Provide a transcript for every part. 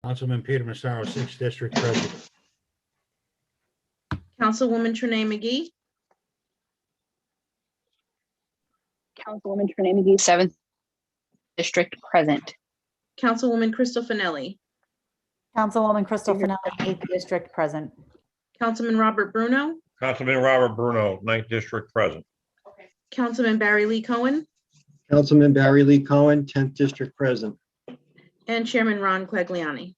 Councilman Peter Massaro, 6th District, present. Councilwoman Trinae McGee, Councilwoman Trinae McGee, 7th District, present. Councilwoman Crystal Finelli, Councilwoman Crystal Finelli, 8th District, present. Councilman Robert Bruno, Councilman Robert Bruno, 9th District, present. Councilman Barry Lee Cohen, Councilman Barry Lee Cohen, 10th District, present. and Chairman Ron Quagliani.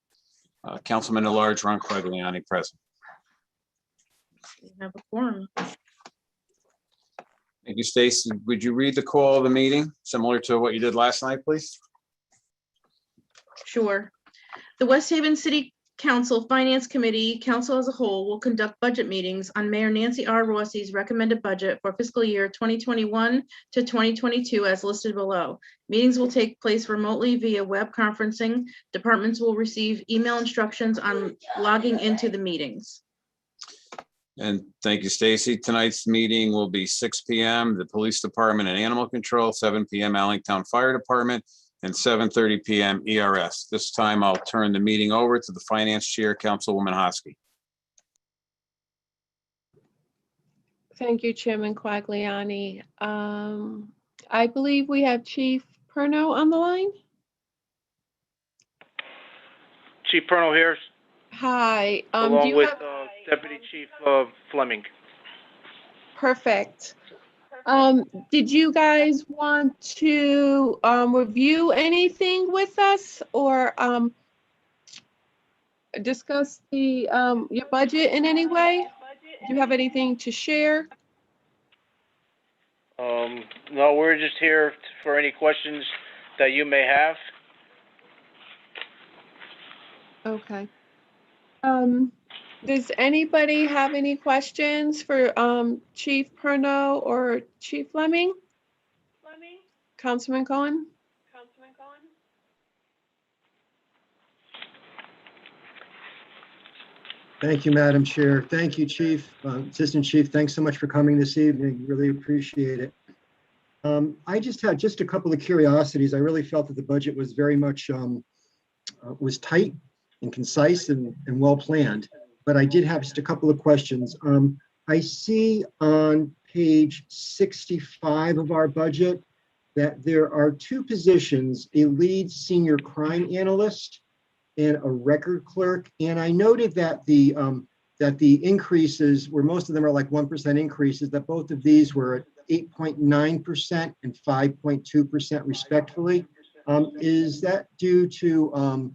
Councilman at Large Ron Quagliani, present. We have a quorum. Thank you, Stacy. Would you read the call of the meeting, similar to what you did last night, please? Sure. The West Haven City Council Finance Committee, Council as a whole, will conduct budget meetings on Mayor Nancy R. Rossi's recommended budget for fiscal year 2021 to 2022 as listed below. Meetings will take place remotely via web conferencing. Departments will receive email instructions on logging into the meetings. And thank you, Stacy. Tonight's meeting will be 6 p.m. The Police Department and Animal Control, 7 p.m. Allentown Fire Department, and 7:30 p.m. ERS. This time I'll turn the meeting over to the Finance Chair, Councilwoman Hosky. Thank you, Chairman Quagliani. I believe we have Chief Perno on the line. Chief Perno here, Hi. Do along you with have? Deputy Chief Fleming. Perfect. Did you guys want to review anything with us or discuss the your budget in any way? Do you have anything to share? No, we're just here for any questions that you may have. Okay. Does anybody have any questions for Chief Perno or Chief Fleming? Councilman Cohen? Thank you, Madam Chair. Thank you, Chief. Assistant Chief, thanks so much for coming this evening. Really appreciate it. I just had a couple of curiosities. I really felt that the budget was very much was tight and concise and well planned, but I did have just a couple of questions. I see on page 65 of our budget that there are two positions, a lead senior crime analyst and a record clerk. And I noted that the increases, where most of them are like 1% increases, that both of these were at 8.9% and 5.2% respectively. Is that due to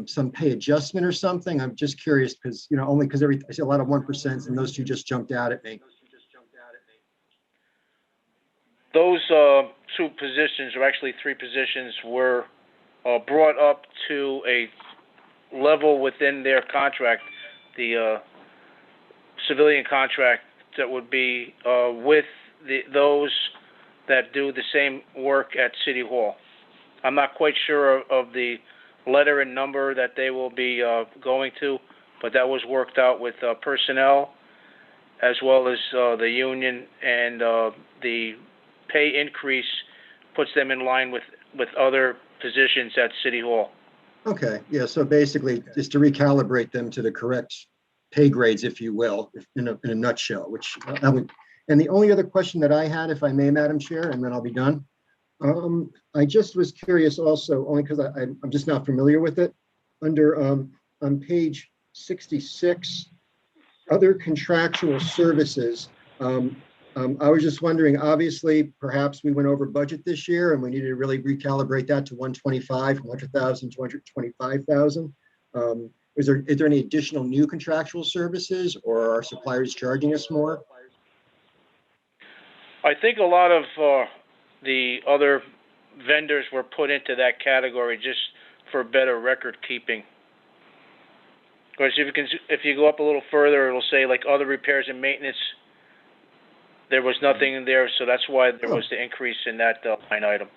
some pay adjustment or something? I'm just curious because, only because I see a lot of 1% and those two just jumped out at me. Those two positions, or actually three positions, were brought up to a level within their contract, the civilian contract that would be with those that do the same work at City Hall. I'm not quite sure of the letter and number that they will be going to, but that was worked out with personnel as well as the union, and the pay increase puts them in line with other positions at City Hall. Okay, yeah, so basically just to recalibrate them to the correct pay grades, if you will, in a nutshell, which and the only other question that I had, if I may, Madam Chair, and then I'll be done. I just was curious also, only because I'm just not familiar with it. Under on page 66, other contractual services. I was just wondering, obviously, perhaps we went over budget this year and we needed to really recalibrate that to 125, 100,000 to 125,000. Is there any additional new contractual services, or are suppliers charging us more? I think a lot of the other vendors were put into that category just for better record keeping. Because if you go up a little further, it'll say like other repairs and maintenance. There was nothing in there, so that's why there was the increase in that line item.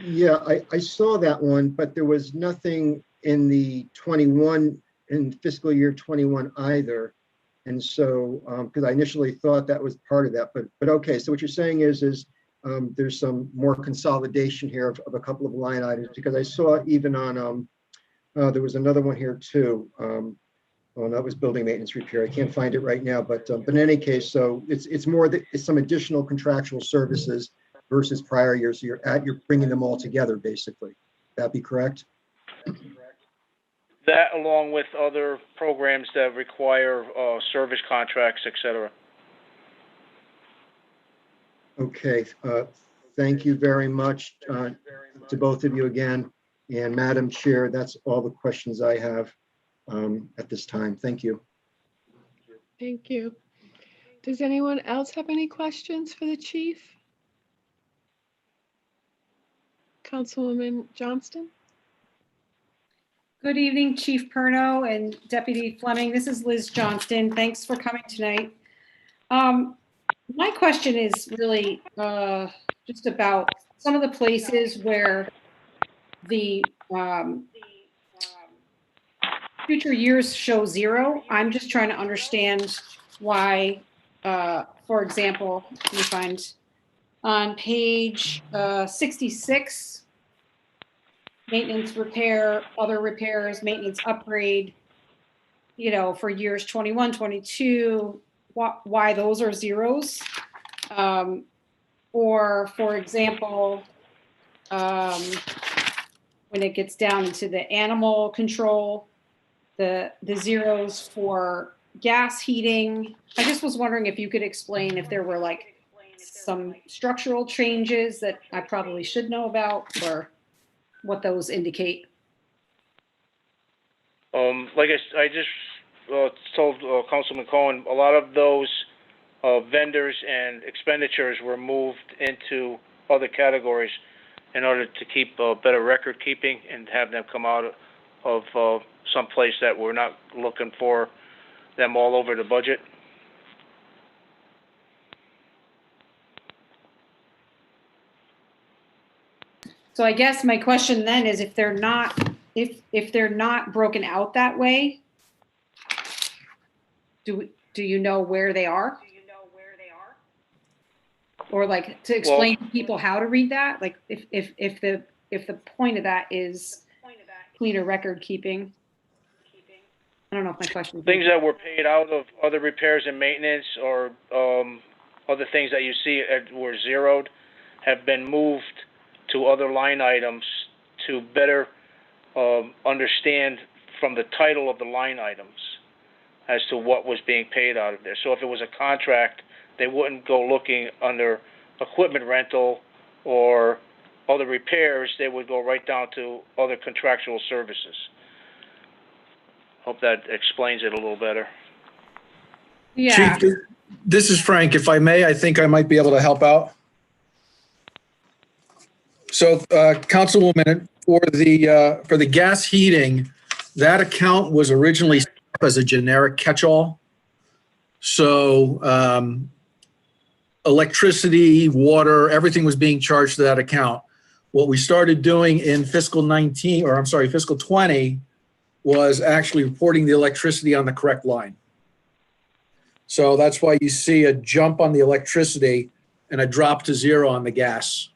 Yeah, I saw that one, but there was nothing in the 21 in fiscal year 21 either. And so, because I initially thought that was part of that, but okay. So what you're saying is there's some more consolidation here of a couple of line items, because I saw even on There was another one here too. Well, that was building maintenance repair. I can't find it right now, but in any case, so it's more that it's some additional contractual services versus prior years. So you're bringing them all together, basically. That be correct? That along with other programs that require service contracts, et cetera. Okay, thank you very much to both of you again. And Madam Chair, that's all the questions I have at this time. Thank you. Thank you. Does anyone else have any questions for the chief? Councilwoman Johnston? Good evening, Chief Perno and Deputy Fleming. This is Liz Johnston. Thanks for coming tonight. My question is really just about some of the places where the future years show zero. I'm just trying to understand why, for example, let me find on page 66, maintenance, repair, other repairs, maintenance, upgrade, you know, for years 21, 22, why those are zeros. Or for example, when it gets down into the animal control, the zeros for gas heating. I just was wondering if you could explain if there were like some structural changes that I probably should know about, or what those indicate. Like I just told Councilman Cohen, a lot of those vendors and expenditures were moved into other categories in order to keep better record keeping and have them come out of some place that we're not looking for them all over the budget. So I guess my question then is, if they're not, if they're not broken out that way, do you know where they are? Or like to explain to people how to read that? Like if the point of that is cleaner record keeping. I don't know if my question. Things that were paid out of other repairs and maintenance, or other things that you see were zeroed, have been moved to other line items to better understand from the title of the line items as to what was being paid out of there. So if it was a contract, they wouldn't go looking under equipment rental or other repairs. They would go right down to other contractual services. Hope that explains it a little better. Yeah. Chief, this is Frank. If I may, I think I might be able to help out. So, Councilwoman, for the gas heating, that account was originally set up as a generic catch-all. So, electricity, water, everything was being charged to that account. What we started doing in fiscal 20 was actually reporting the electricity on the correct line. So that's why you see a jump on the electricity and a drop to zero on the gas.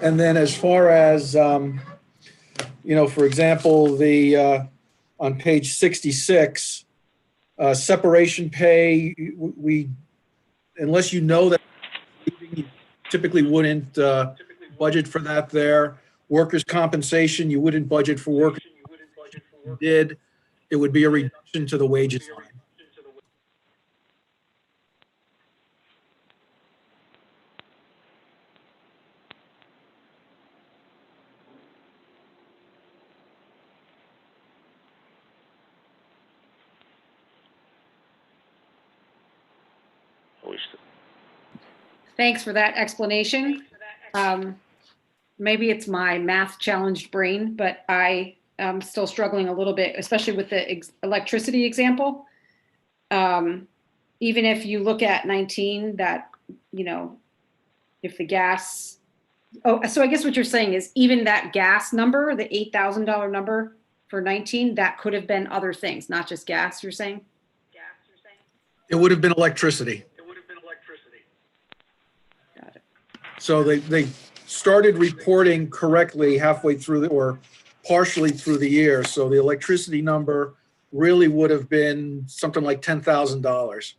And then as far as, for example, on page 66, separation pay, unless you know that, you typically wouldn't budget for that there. Workers' compensation, you wouldn't budget for workers. If you did, it would be a reduction to the wages line. Thanks for that explanation. Maybe it's my math challenged brain, but I am still struggling a little bit, especially with the electricity example. Even if you look at 19, that, if the gas, so I guess what you're saying is even that gas number, the $8,000 number for 19, that could have been other things, not just gas, you're saying? It would have been electricity. Got it. So they started reporting correctly halfway through or partially through the year. So the electricity number really would have been something like $10,000.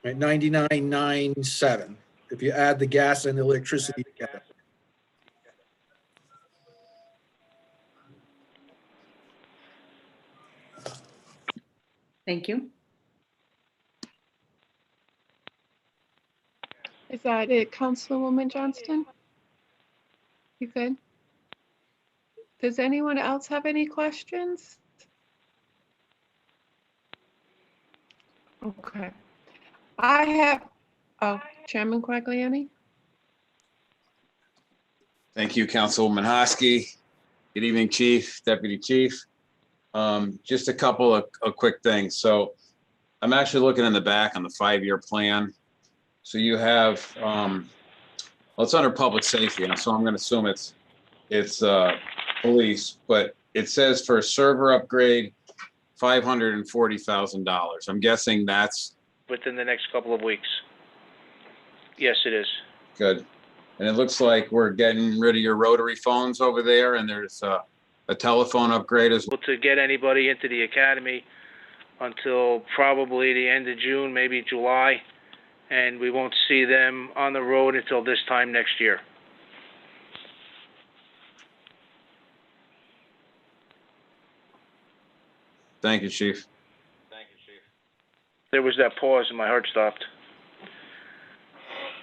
Right, 99,997, if you add the gas and the electricity together. Thank you. Is that it, Councilwoman Johnston? You good? Does anyone else have any questions? Okay. I have, oh, Chairman Quagliani? Thank you, Councilwoman Hosky. Good evening, Chief, Deputy Chief. Just a couple of quick things. So I'm actually looking in the back on the 5-year plan. So you have, well, it's under public safety, and so I'm going to assume it's police, but it says for a server upgrade, $540,000. I'm guessing that's Within the next couple of weeks. Yes, it is. good. And it looks like we're getting rid of your rotary phones over there, and there's a telephone upgrade as well. To get anybody into the academy until probably the end of June, maybe July, and we won't see them on the road until this time next year. Thank you, Chief. There was that pause and my heart stopped.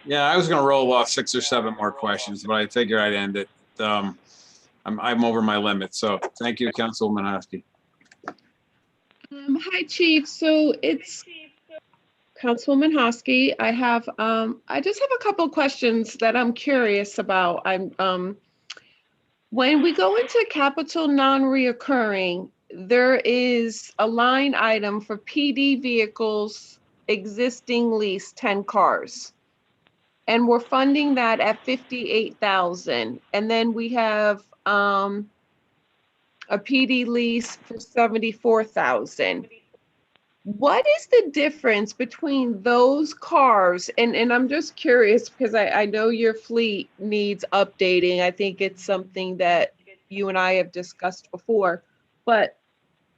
Yeah, I was going to roll off 6 or 7 more questions, but I figure I'd end it. I'm over my limit, so thank you, Councilwoman Hosky. Hi, Chief. So it's Councilwoman Hosky. I just have a couple questions that I'm curious about. When we go into capital non-reoccurring, there is a line item for PD vehicles, existing lease, 10 cars. And we're funding that at 58,000. And then we have a PD lease for 74,000. What is the difference between those cars? And I'm just curious because I know your fleet needs updating. I think it's something that you and I have discussed before. But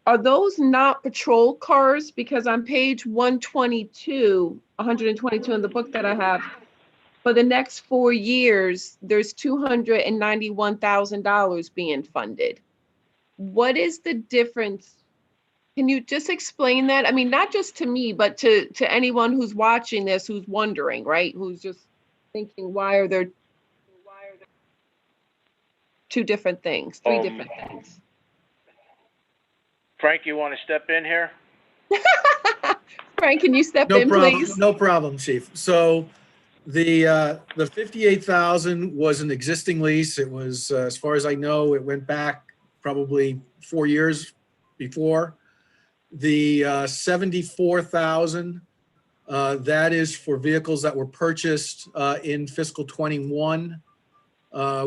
are those not patrol cars? Because on page 122 in the book that I have, for the next 4 years, there's $291,000 being funded. What is the difference? Can you just explain that? I mean, not just to me, but to anyone who's watching this, who's wondering, right? Who's just thinking, why are there two different things, three different things? Frank, you want to step in here? Frank, can you step No in, problem, please? no problem, Chief. So the 58,000 was an existing lease. It was, as far as I know, it went back probably 4 years before. The 74,000, that is for vehicles that were purchased in fiscal 21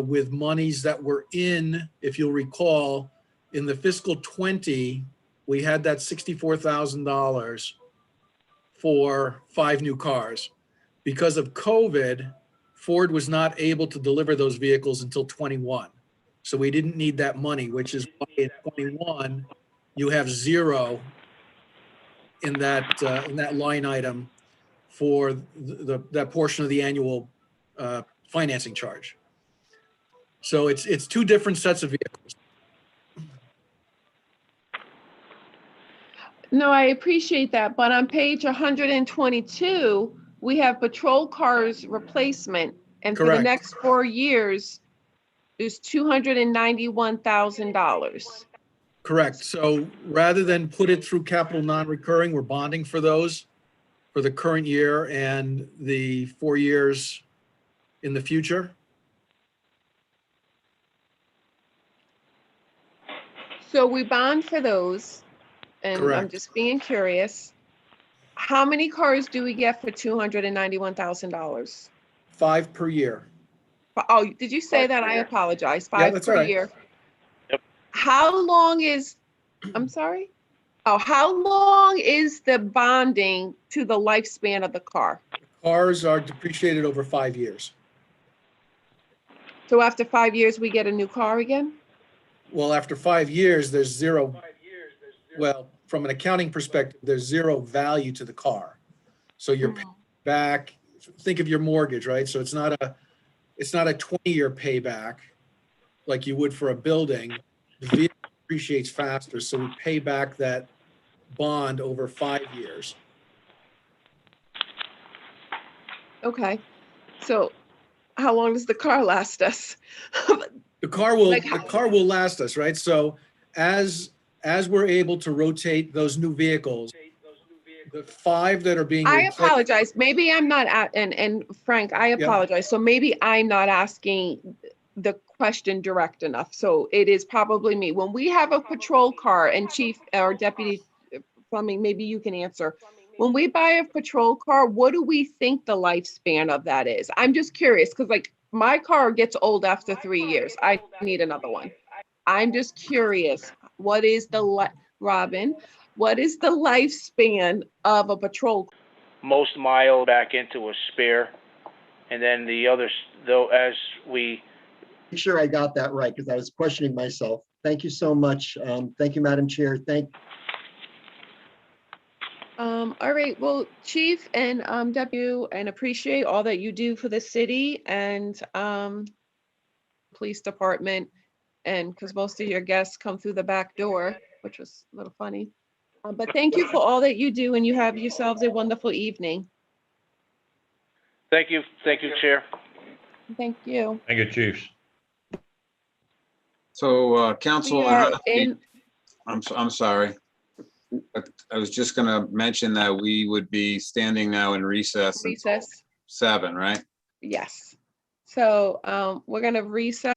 with monies that were in, if you'll recall, in the fiscal 20, we had that $64,000 for 5 new cars. Because of COVID, Ford was not able to deliver those vehicles until 21. So we didn't need that money, which is why in 21, you have 0 in that line item for that portion of the annual financing charge. So it's 2 different sets of vehicles. No, I appreciate that, but on page 122, we have patrol cars replacement, and for the Correct. next 4 years, there's $291,000. Correct. So rather than put it through capital non-recurring, we're bonding for those for the current year and the 4 years in the future. So we bond for those, and I'm Correct. just being curious. How many cars do we get for $291,000? 5 per year. Oh, did you say that? I apologize. Yeah, 5 that's per all right. year. Yep. How long is, I'm sorry? Oh, how long is the bonding to the lifespan of the car? Cars are depreciated over 5 years. So after 5 years, we get a new car again? Well, after 5 years, there's zero, well, from an accounting perspective, there's zero value to the car. So you're paying back, think of your mortgage, right? So it's not a 20-year payback like you would for a building. The vehicle depreciates faster, so we pay back that bond over 5 years. Okay. So how long does the car last us? The car will, Like the car will last us, right? So as we're able to rotate those new vehicles, the 5 that are being I replaced. apologize. Maybe I'm not at, and Frank, I apologize. So maybe I'm not asking the question direct enough. So it is probably me. When we have a patrol car, and Chief or Deputy Fleming, maybe you can answer. When we buy a patrol car, what do we think the lifespan of that is? I'm just curious because like my car gets old after 3 years. I need another one. I'm just curious, what is Robin, what is the lifespan of a patrol? Most mile back into a spare. And then the others, though, as we Make sure I got that right because I was questioning myself. Thank you so much. Thank you, Madam Chair. All right, well, Chief and Deputy, and appreciate all that you do for the city and police department. And because most of your guests come through the back door, which was a little funny. But thank you for all that you do, and you have yourselves a wonderful evening. thank you, Chair. Thank you. Thank you, Chiefs. So, Council, We are in, I'm sorry. I was just gonna mention that we would be standing now in recess until recess. 7, right? Yes. So we're gonna recess.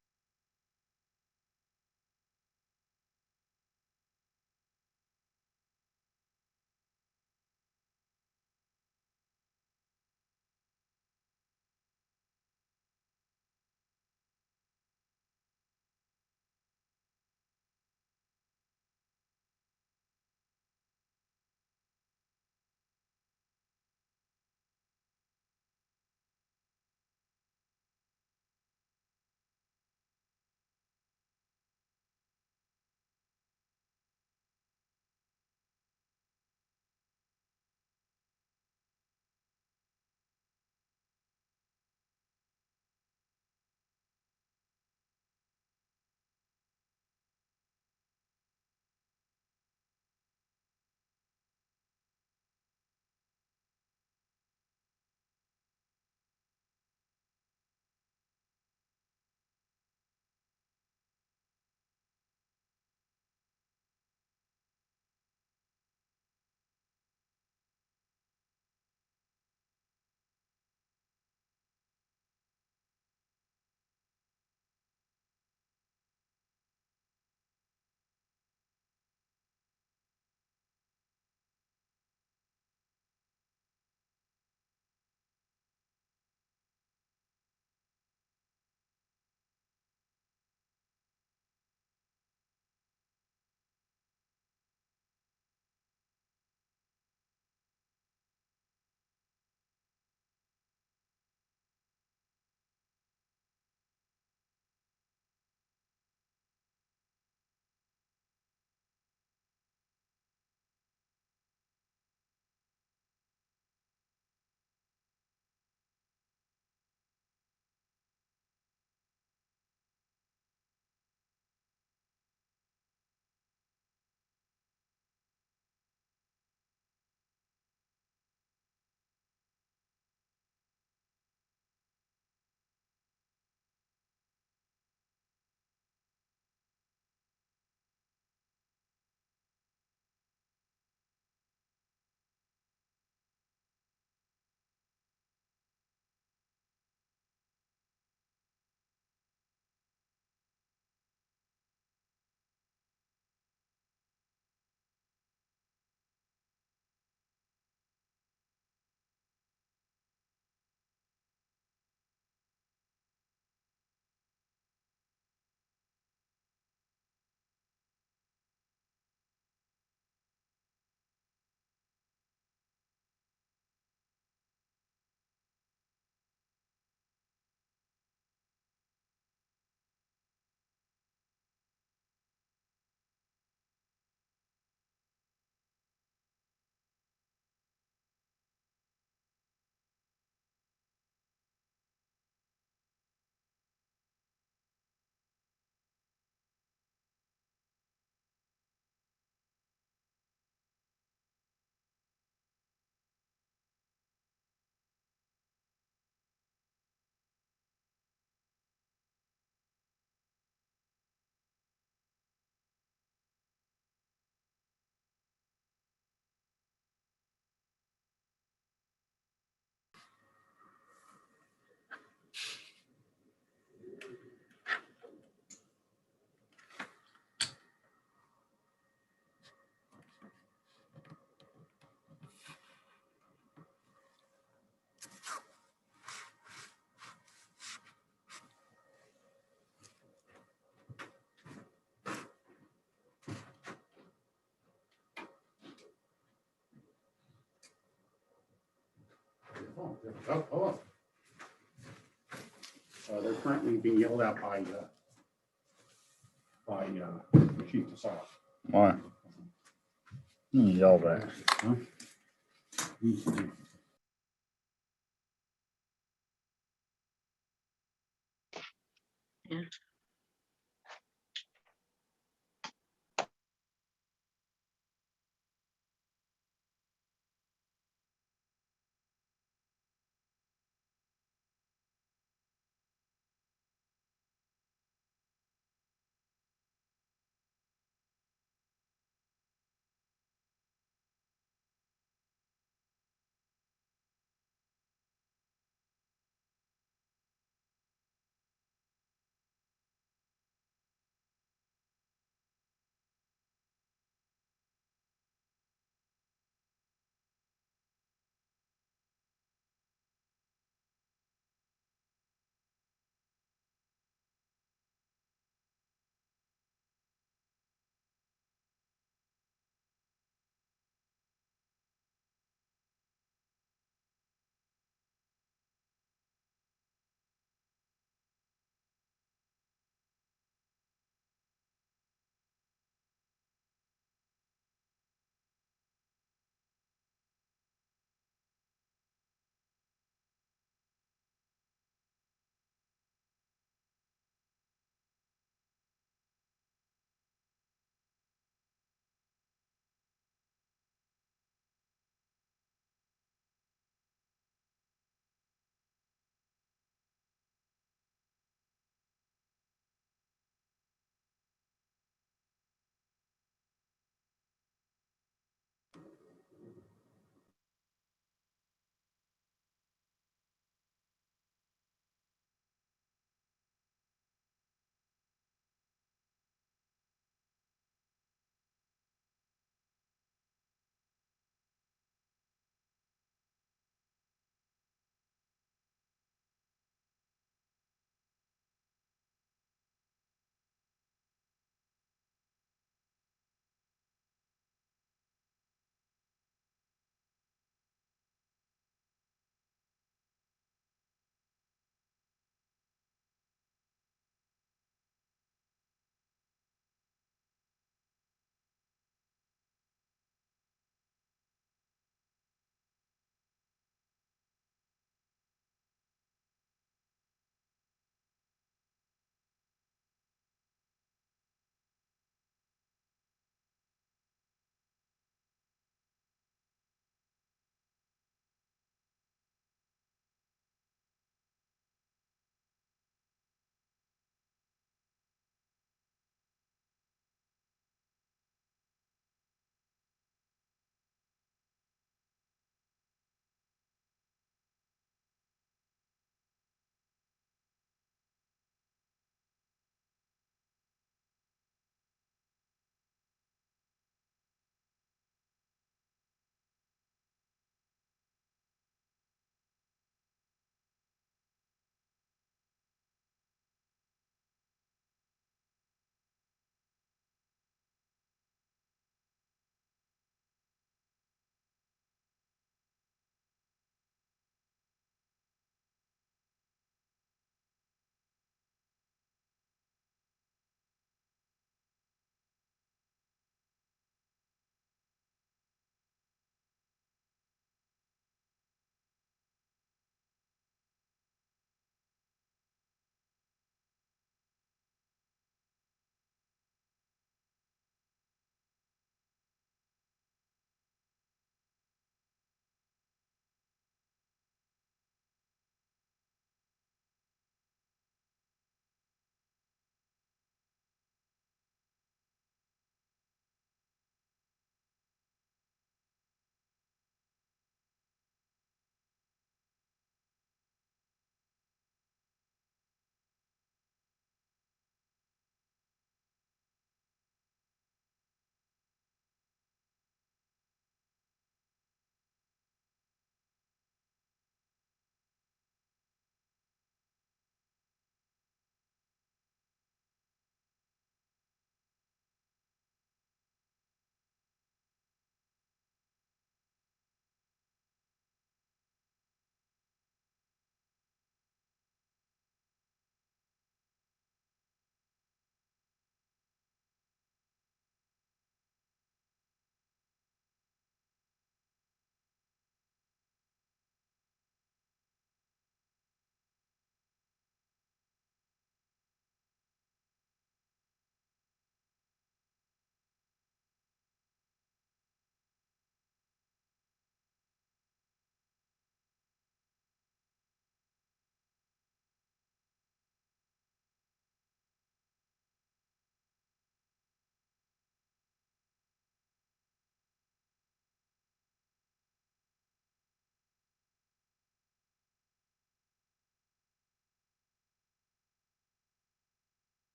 They're currently being yelled at by Chief Casal. Why? Yell back. Yeah.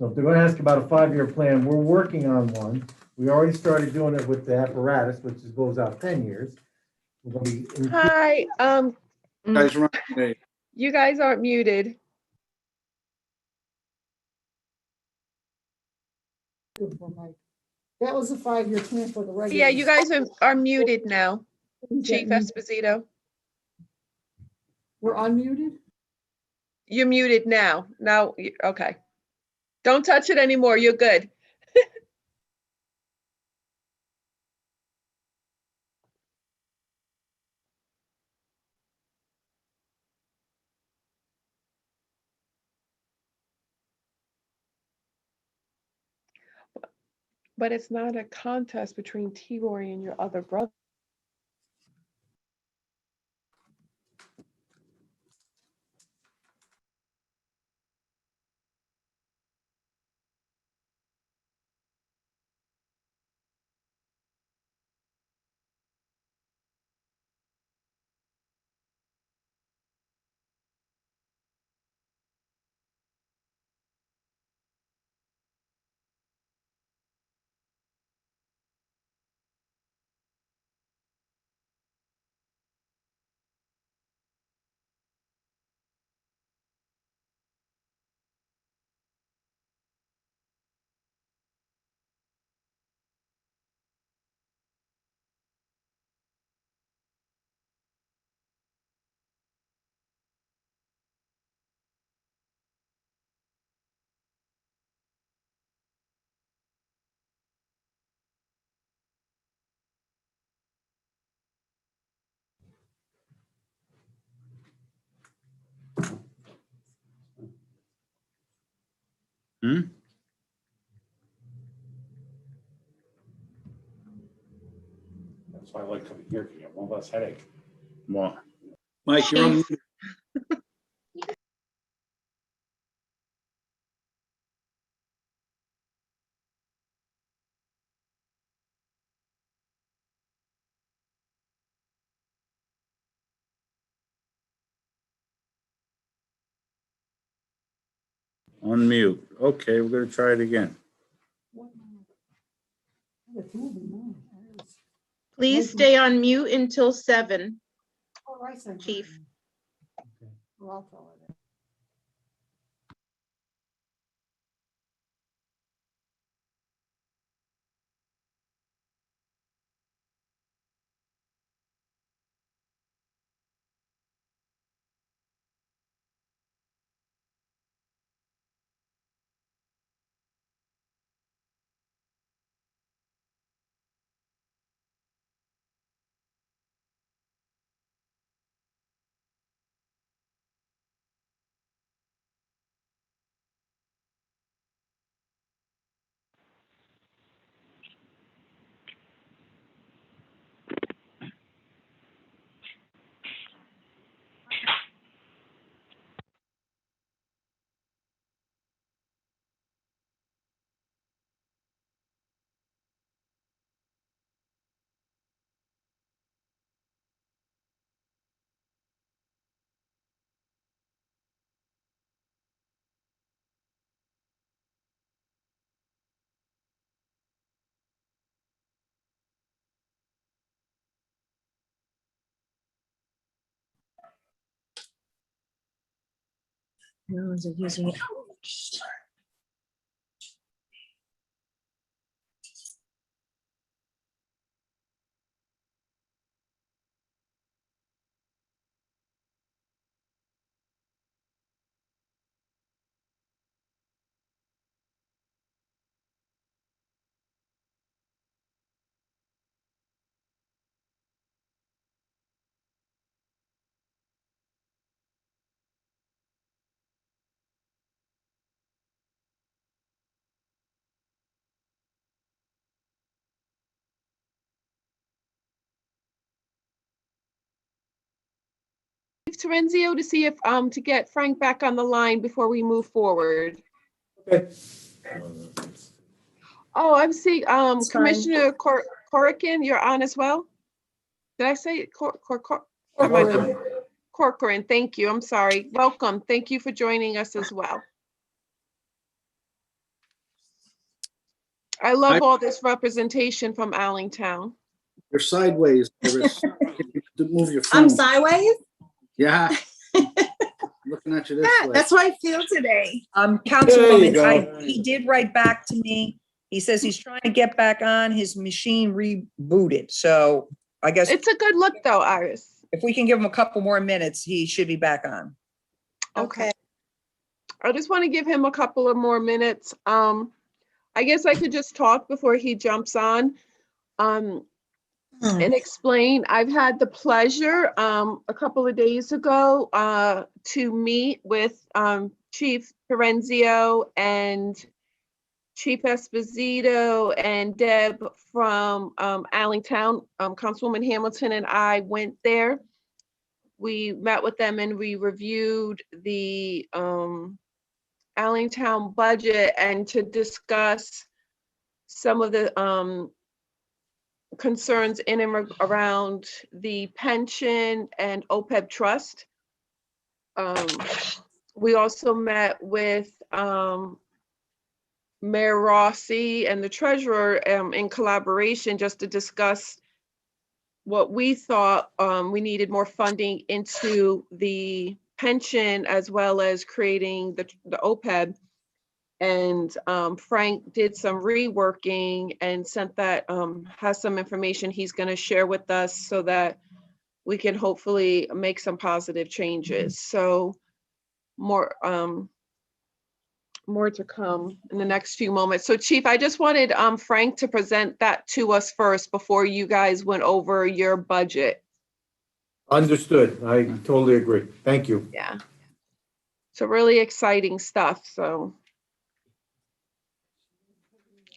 So if they're gonna ask about a 5-year plan, we're working on one. We already started doing it with the apparatus, which goes out 10 years. We're gonna be Hi, Guys, run me. you guys aren't muted. That was a 5-year plan for the regular. Yeah, you guys are muted now, Chief Esposito. We're unmuted? You're muted now. Now, okay. Don't touch it anymore. You're good. But it's not a contest between T-Roy and your other brother. That's why I like coming here, because you have one less headache. What? Mike, you're on. Unmute. Okay, we're gonna try it again. Please stay on mute until 7, Chief. Well, I'll tell her that. No one's using it. Terenzio to see if, to get Frank back on the line before we move forward. Okay. Oh, I'm seeing, It's fine. Commissioner Corrigan, you're on as well? Did I say it? Corcoran, thank you. I'm sorry. Welcome. Thank you for joining us as well. I love all this representation from Allentown. You're sideways, Iris. Move your phone. I'm sideways? Yeah. Looking at you this Yeah, way. that's how I feel today. There you Councilwoman, go. he did write back to me. He says he's trying to get back on, his machine rebooted. So I guess It's a good look though, Iris. if we can give him a couple more minutes, he should be back on. Okay. I just want to give him a couple of more minutes. I guess I could just talk before he jumps on. And explain. I've had the pleasure a couple of days ago to meet with Chief Terenzio and Chief Esposito and Deb from Allentown. Councilwoman Hamilton and I went there. We met with them and we reviewed the Allentown budget and to discuss some of the concerns in and around the pension and OPEB trust. We also met with Mayor Rossi and the treasurer in collaboration just to discuss what we thought we needed more funding into the pension as well as creating the OPEB. And Frank did some reworking and sent that, has some information he's going to share with us so that we can hopefully make some positive changes. So more to come in the next few moments. So Chief, I just wanted Frank to present that to us first before you guys went over your budget. Understood. I totally agree. Thank you. Yeah. So really exciting stuff. So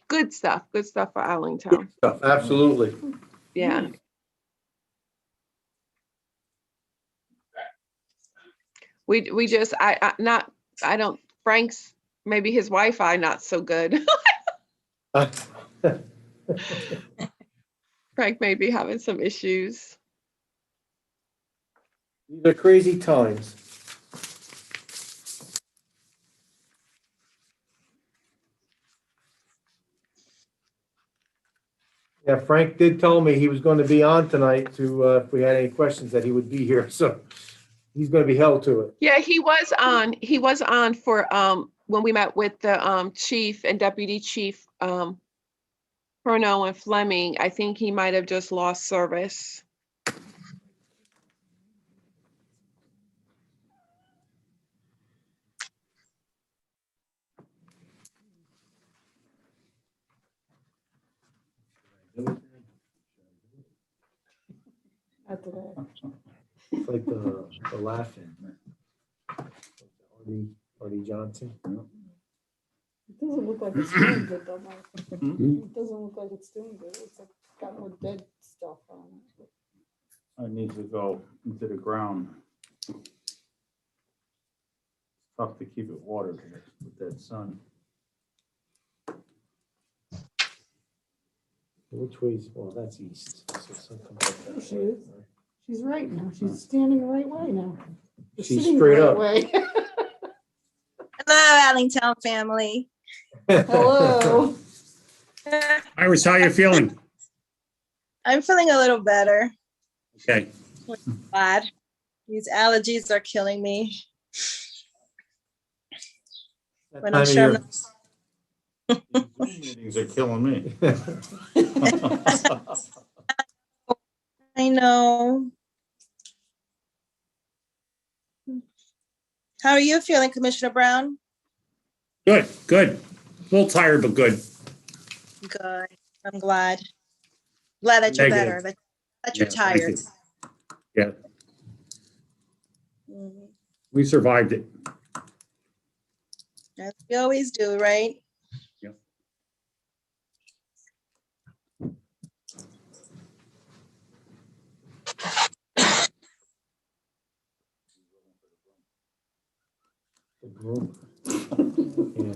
good stuff for Allentown. Absolutely. Yeah. We just, Frank's, maybe his Wi-Fi not so good. Frank may be having some issues. These are crazy times. Yeah, Frank did tell me he was going to be on tonight to, if we had any questions, that he would be here. So he's going to be held to it. Yeah, he was on for when we met with the chief and deputy chief Perno and Fleming. I think he might have just lost service. After that. It's like the laughing. Artie Johnson. It doesn't look like it's doing good though, Mark. It doesn't look like it's doing good. It's like got more dead stuff on it. I need to go into the ground. Tough to keep it watered here with that sun. Which way's, well, that's east. So something like There that. she is. She's right now. She's standing the right way now. She's She's sitting the straight right up. way. Hello, Allentown family. Hello. Iris, how you feeling? I'm feeling a little better. Okay. Glad. These allergies are killing me. But I'm sure I'm not. Zoom meetings are killing me. I know. How are you feeling, Commissioner Brown? Good, good. A little tired, but good. Good. I'm glad. Glad that you're Negative. better, that you're Yeah, thank tired. you. Yeah, Mhm. we survived it. As we always do, right? Yep. The groom. Yeah.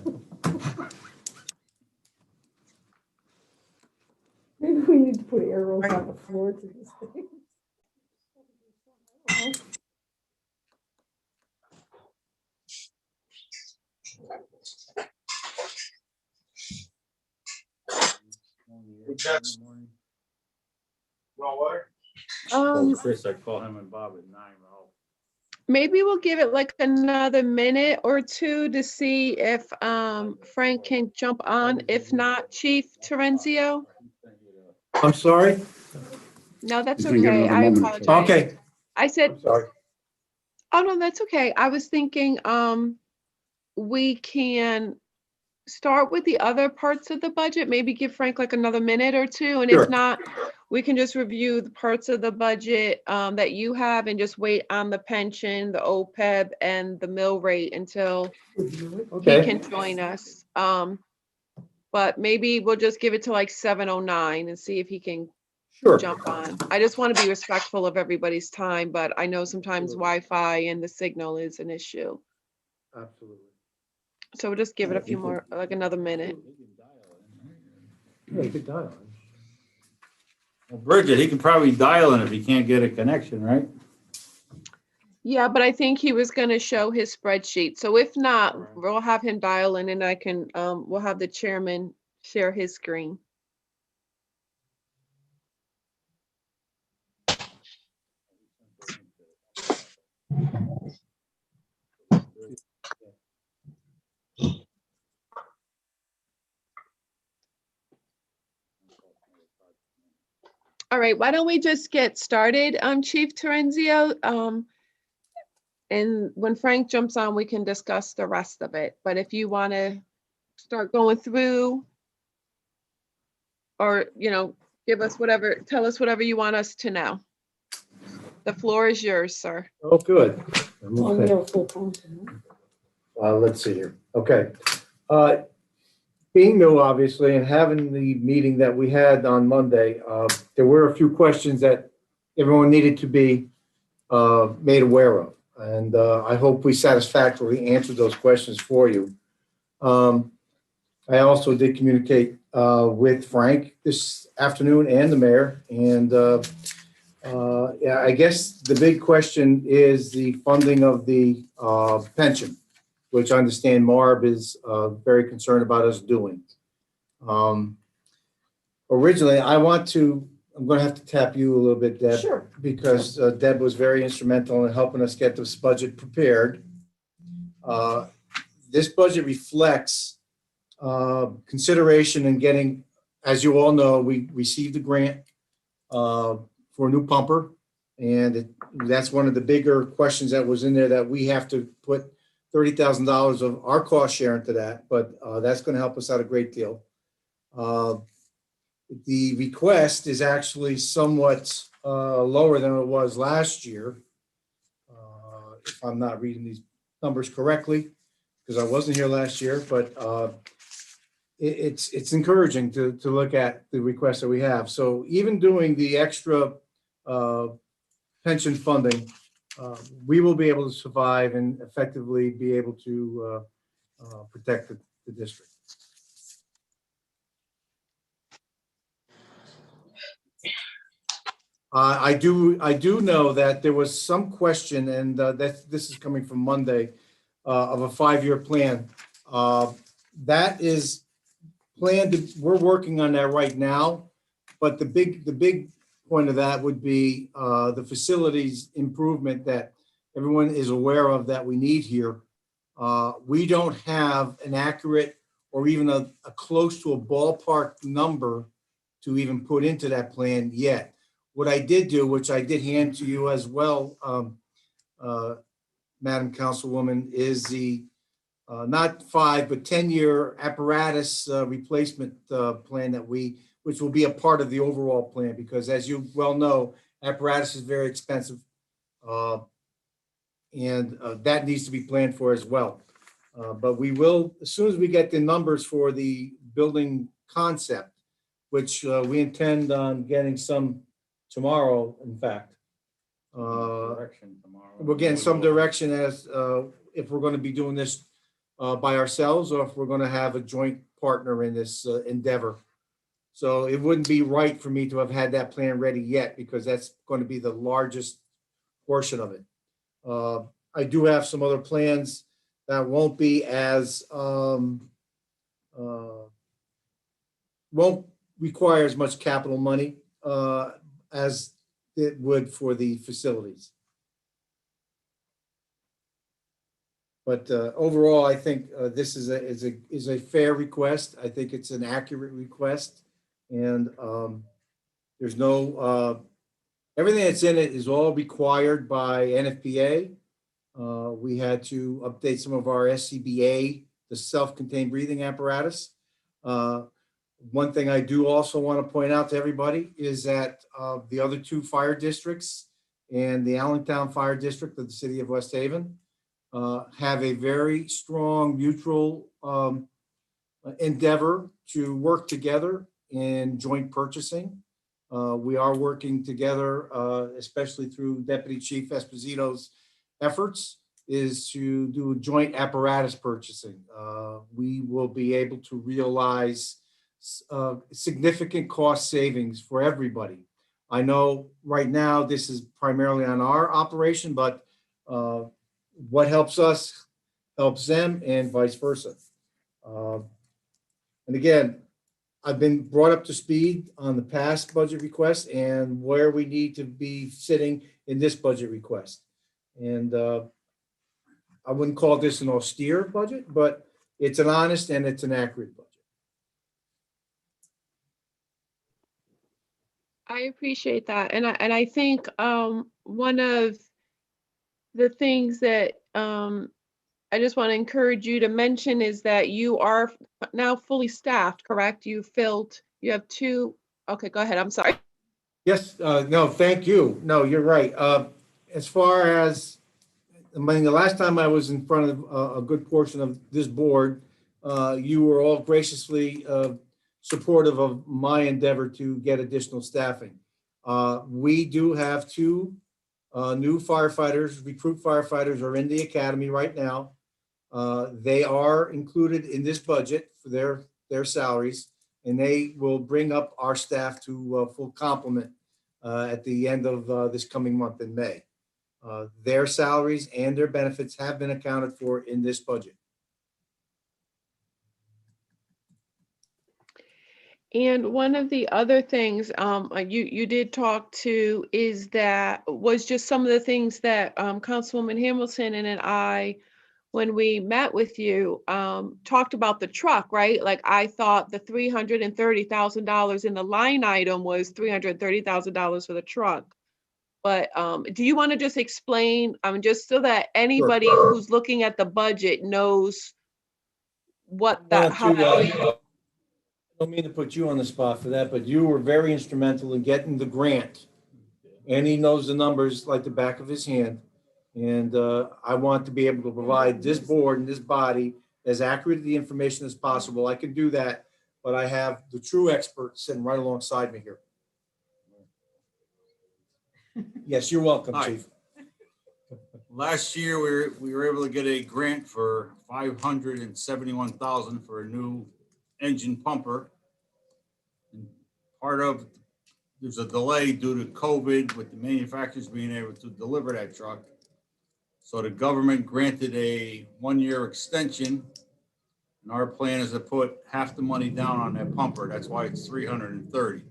Maybe we need to put arrows on the floor to this thing. Chris, I call him and Bob at 9. Maybe we'll give it like another minute or two to see if Frank can jump on. If not, Chief Terenzio? I'm sorry? No, that's Just gonna give okay. another I moment or two. apologize. Okay, I said, I'm sorry. oh no, that's okay. I was thinking we can start with the other parts of the budget, maybe give Frank like another minute or two, and Sure. if not, we can just review the parts of the budget that you have and just wait on the pension, the OPEB, and the mill rate until he Okay, can join us. But maybe we'll just give it to like 7:09 and see if he can sure. jump on. I just want to be respectful of everybody's time, but I know sometimes Wi-Fi and the signal is an issue. Absolutely. So we'll just give it a few more, like another minute. Yeah, you could dial in. Well, Bridget, he can probably dial in if he can't get a connection, right? Yeah, but I think he was gonna show his spreadsheet. So if not, we'll have him dial in and I can, we'll have the chairman share his screen. All right, why don't we just get started, Chief Terenzio? And when Frank jumps on, we can discuss the rest of it. But if you want to start going through or, give us whatever, tell us whatever you want us to know. The floor is yours, sir. Oh, good. Oh, we Okay. have a full council, Let's see here. Okay. Being new, obviously, and having the meeting that we had on Monday, there were a few questions that everyone needed to be made aware of. And I hope we satisfactorily answered those questions for you. I also did communicate with Frank this afternoon and the mayor. And yeah, I guess the big question is the funding of the pension, which I understand Marb is very concerned about us doing. Originally, I'm going to have to tap you a little bit, Deb. Sure. Because Deb was very instrumental in helping us get this budget prepared. This budget reflects consideration in getting, as you all know, we received a grant for a new pumper. And that's one of the bigger questions that was in there, that we have to put $30,000 of our cost share into that, but that's going to help us out a great deal. The request is actually somewhat lower than it was last year. If I'm not reading these numbers correctly, because I wasn't here last year, but it's encouraging to look at the requests that we have. So even doing the extra pension funding, we will be able to survive and effectively be able to protect the district. I do know that there was some question, and this is coming from Monday, of a 5-year plan. That is planned. We're working on that right now, but the big point of that would be the facilities improvement that everyone is aware of that we need here. We don't have an accurate or even a close to a ballpark number to even put into that plan yet. What I did do, which I did hand to you as well, Madam Councilwoman, is the not 5, but 10-year apparatus replacement plan which will be a part of the overall plan, because as you well know, apparatus is very expensive. And that needs to be planned for as well. But we will, as soon as we get the numbers for the building concept, which we intend on getting some tomorrow, in fact. Direction tomorrow. We're getting some direction as if we're going to be doing this by ourselves or if we're going to have a joint partner in this endeavor. So it wouldn't be right for me to have had that plan ready yet, because that's going to be the largest portion of it. I do have some other plans that won't be as won't require as much capital money as it would for the facilities. But overall, I think this is a fair request. I think it's an accurate request. And there's no, everything that's in it is all required by NFPA. We had to update some of our SCBA, the self-contained breathing apparatus. One thing I do also want to point out to everybody is that the other two fire districts and the Allentown Fire District of the city of West Haven have a very strong mutual endeavor to work together in joint purchasing. We are working together, especially through Deputy Chief Esposito's efforts, is to do joint apparatus purchasing. We will be able to realize significant cost savings for everybody. I know right now this is primarily on our operation, but what helps us helps them and vice versa. And again, I've been brought up to speed on the past budget request and where we need to be sitting in this budget request. And I wouldn't call this an austere budget, but it's an honest and it's an accurate budget. I appreciate that. And I think one of the things that I just want to encourage you to mention is that you are now fully staffed, correct? You have two, okay, go ahead, I'm sorry. Yes, no, thank you. No, you're right. As far as, I mean, the last time I was in front of a good portion of this board, you were all graciously supportive of my endeavor to get additional staffing. We do have two new firefighters, recruit firefighters are in the academy right now. They are included in this budget for their salaries, and they will bring up our staff to full complement at the end of this coming month in May. Their salaries and their benefits have been accounted for in this budget. And one of the other things you did talk to was just some of the things that Councilwoman Hamilton and I, when we met with you, talked about the truck, right? Like I thought the $330,000 in the line item was $330,000 for the truck. But do you want to just explain, just so that anybody who's looking at the budget knows what that, how that. I don't mean to put you on the spot for that, but you were very instrumental in getting the grant. And he knows the numbers like the back of his hand. And I want to be able to provide this board and this body as accurate the information as possible. I can do that, but I have the true expert sitting right alongside me here. Yes, you're welcome, Hi. Chief. Last year, we were able to get a grant for $571,000 for a new engine pumper. And there's a delay due to COVID with the manufacturers being able to deliver that truck. So the government granted a 1-year extension, and our plan is to put half the money down on that pumper. That's why it's $330,000.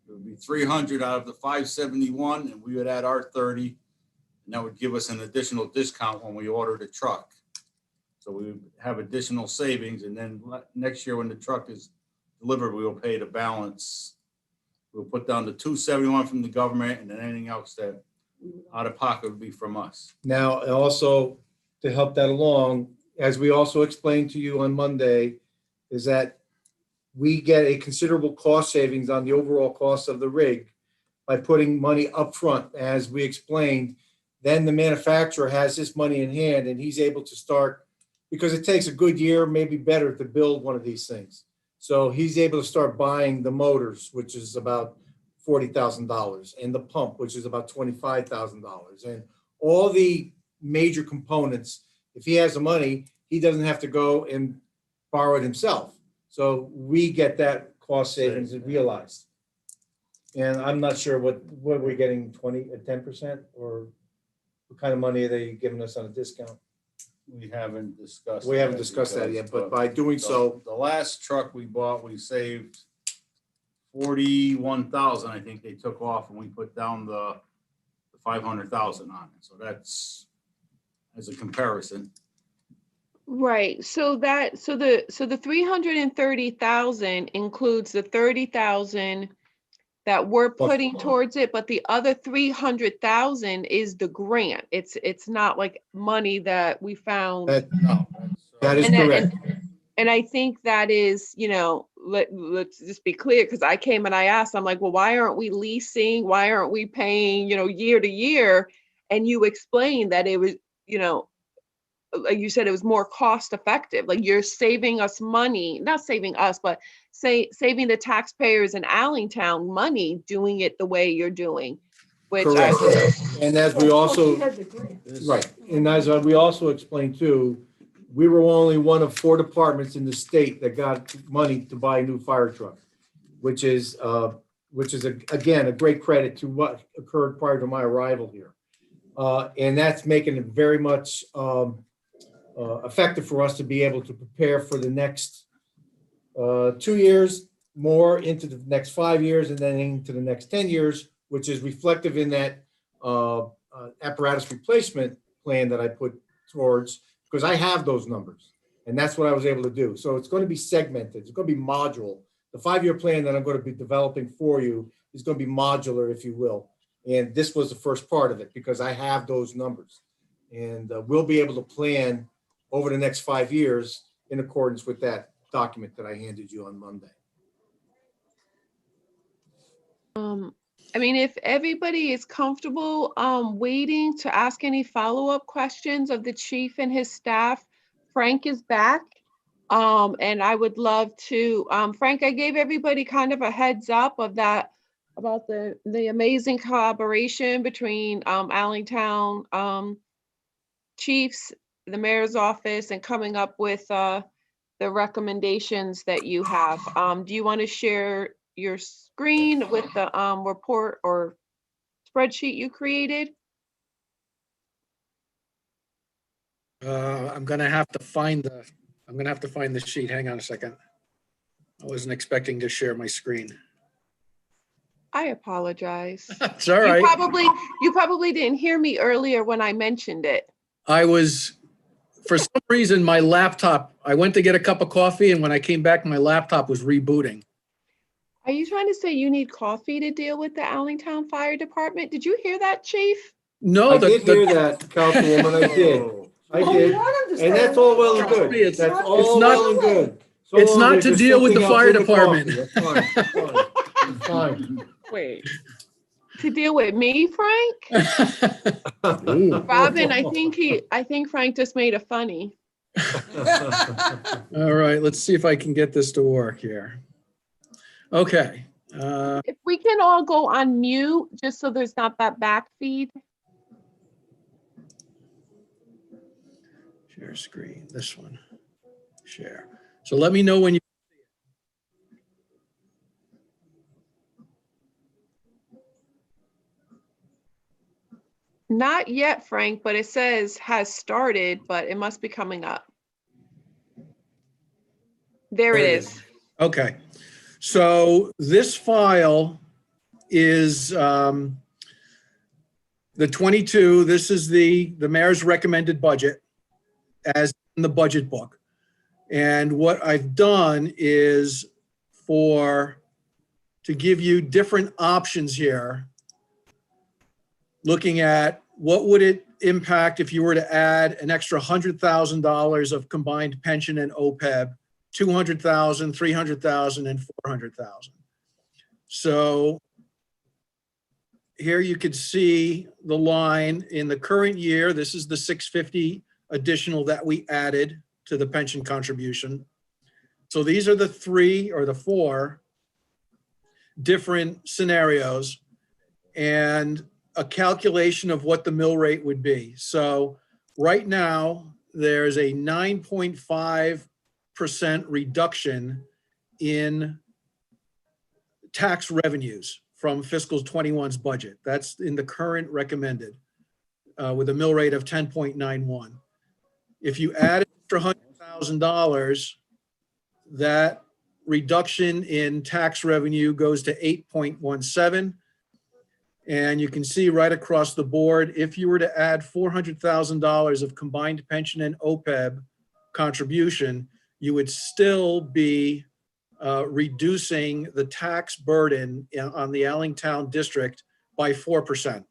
It would be $300,000 out of the $571,000, and we would add our $30,000, and that would give us an additional discount when we order the truck. So we would have additional savings, and then next year when the truck is delivered, we will pay the balance. We'll put down the $271,000 from the government, and then anything else that out of pocket would be from us. Now, also to help that along, as we also explained to you on Monday, is that we get a considerable cost savings on the overall cost of the rig by putting money up front, as we explained. Then the manufacturer has this money in hand and he's able to start, because it takes a good year, maybe better, to build one of these things. So he's able to start buying the motors, which is about $40,000, and the pump, which is about $25,000, and all the major components. If he has the money, he doesn't have to go and borrow it himself. So we get that cost savings realized. And I'm not sure what we're getting, 10%, or what kind of money are they giving us on a discount? We haven't discussed. We haven't discussed that yet, but by doing so. The last truck we bought, we saved 41,000, I think they took off, and we put down the 500,000 on it. So that's as a comparison. Right, so the 330,000 includes the 30,000 that we're putting towards it, but the other 300,000 is the grant. It's not like money that we found. That is And correct. And I think that is, let's just be clear, because I came and I asked, I'm like, well, why aren't we leasing? Why aren't we paying, year to year? And you explained that it was, like you said, it was more cost effective. Like you're saving us money, not saving us, but saving the taxpayers in Allentown money doing it the way you're doing. Which Correct. And as we also, She had the grant. right, and as we also explained too, we were only one of 4 departments in the state that got money to buy a new fire truck, which is again, a great credit to what occurred prior to my arrival here. And that's making it very much effective for us to be able to prepare for the next 2 years, more into the next 5 years, and then into the next 10 years, which is reflective in that apparatus replacement plan that I put towards, because I have those numbers, and that's what I was able to do. So it's going to be segmented. It's going to be modular. The 5-year plan that I'm going to be developing for you is going to be modular, if you will. And this was the first part of it because I have those numbers, and we'll be able to plan over the next 5 years in accordance with that document that I handed you on Monday. I mean, if everybody is comfortable waiting to ask any follow-up questions of the chief and his staff, Frank is back. And I would love to, Frank, I gave everybody kind of a heads up of that, about the amazing collaboration between Allentown chiefs, the mayor's office, and coming up with the recommendations that you have. Do you want to share your screen with the report or spreadsheet you created? I'm gonna have to find the sheet. Hang on a second. I wasn't expecting to share my screen. I apologize. It's all right. You probably didn't hear me earlier when I mentioned it. For some reason, my laptop, I went to get a cup of coffee, and when I came back, my laptop was rebooting. Are you trying to say you need coffee to deal with the Allentown Fire Department? Did you hear that, Chief? No, I did hear that, Councilwoman, I did. I did, and that's all well and good. That's all well and good. So It's long not as to there's deal with the something else fire in the department. coffee. That's fine. It's fine. Wait. To deal with me, Frank? Robin, I think Frank just made a funny. All right, let's see if I can get this to work here. Okay. If we can all go on mute, just so there's not that back feed. Share screen, this one. Share. So let me know when you. Not yet, Frank, but it says has started, but it must be coming up. There it is. Okay. So this file is the 22. This is the mayor's recommended budget as in the budget book. And what I've done is to give you different options here, looking at what would it impact if you were to add an extra $100,000 of combined pension and OPEB, 200,000, 300,000, and 400,000. So here you could see the line in the current year. This is the 650 additional that we added to the pension contribution. So these are the 3 or the 4 different scenarios and a calculation of what the mill rate would be. So right now, there's a 9.5% reduction in tax revenues from fiscal 21's budget. That's in the current recommended with a mill rate of 10.91. If you add extra $100,000, that reduction in tax revenue goes to 8.17. And you can see right across the board, if you were to add $400,000 of combined pension and OPEB contribution, you would still be reducing the tax burden on the Allentown district by 4%.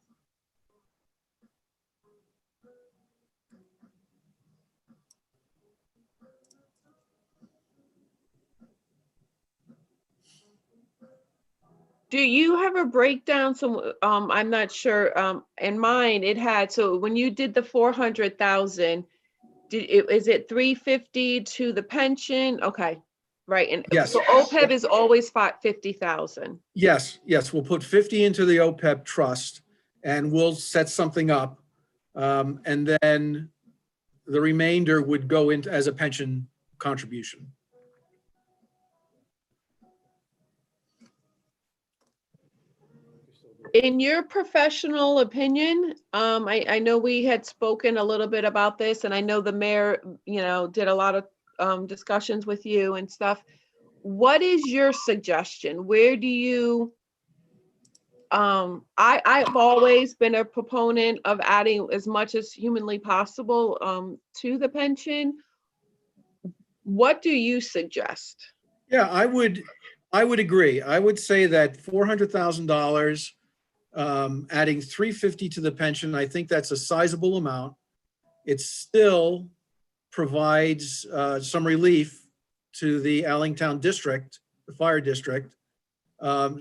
Do you have a breakdown? So, I'm not sure, in mine, it had, so when you did the 400,000, is it 350 to the pension? Okay, right, and Yes. so OPEB is always 50,000. Yes, we'll put 50 into the OPEB trust and we'll set something up. And then the remainder would go into as a pension contribution. In your professional opinion, I know we had spoken a little bit about this, and I know the mayor, did a lot of discussions with you and stuff. What is your suggestion? Where do you, I've always been a proponent of adding as much as humanly possible to the pension. What do you suggest? Yeah, I would agree. I would say that $400,000, adding 350 to the pension, I think that's a sizable amount. It still provides some relief to the Allentown district, the fire district.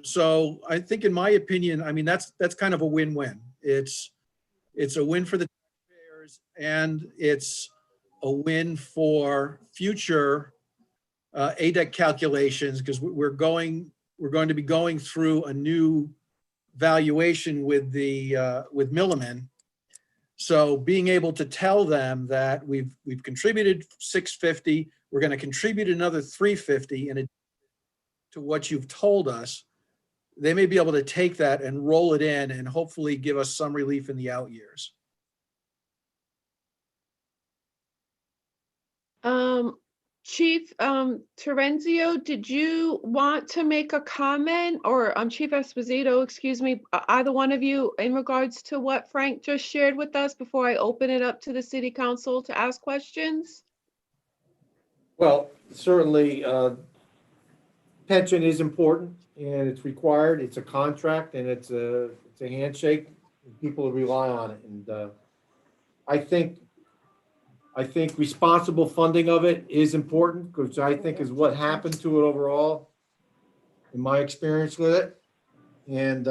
So I think, in my opinion, I mean, that's kind of a win-win. It's a win for the taxpayers, and it's a win for future ADEC calculations, because we're going to be going through a new valuation with Milliman. So being able to tell them that we've contributed 650, we're going to contribute another 350 in addition to what you've told us, they may be able to take that and roll it in and hopefully give us some relief in the out years. Chief Terenzio, did you want to make a comment, or Chief Esposito, excuse me, either one of you, in regards to what Frank just shared with us before I open it up to the city council to ask questions? Well, certainly, pension is important and it's required. It's a contract and it's a handshake. People rely on it. And I think responsible funding of it is important, which I think is what happened to it overall, in my experience with it. And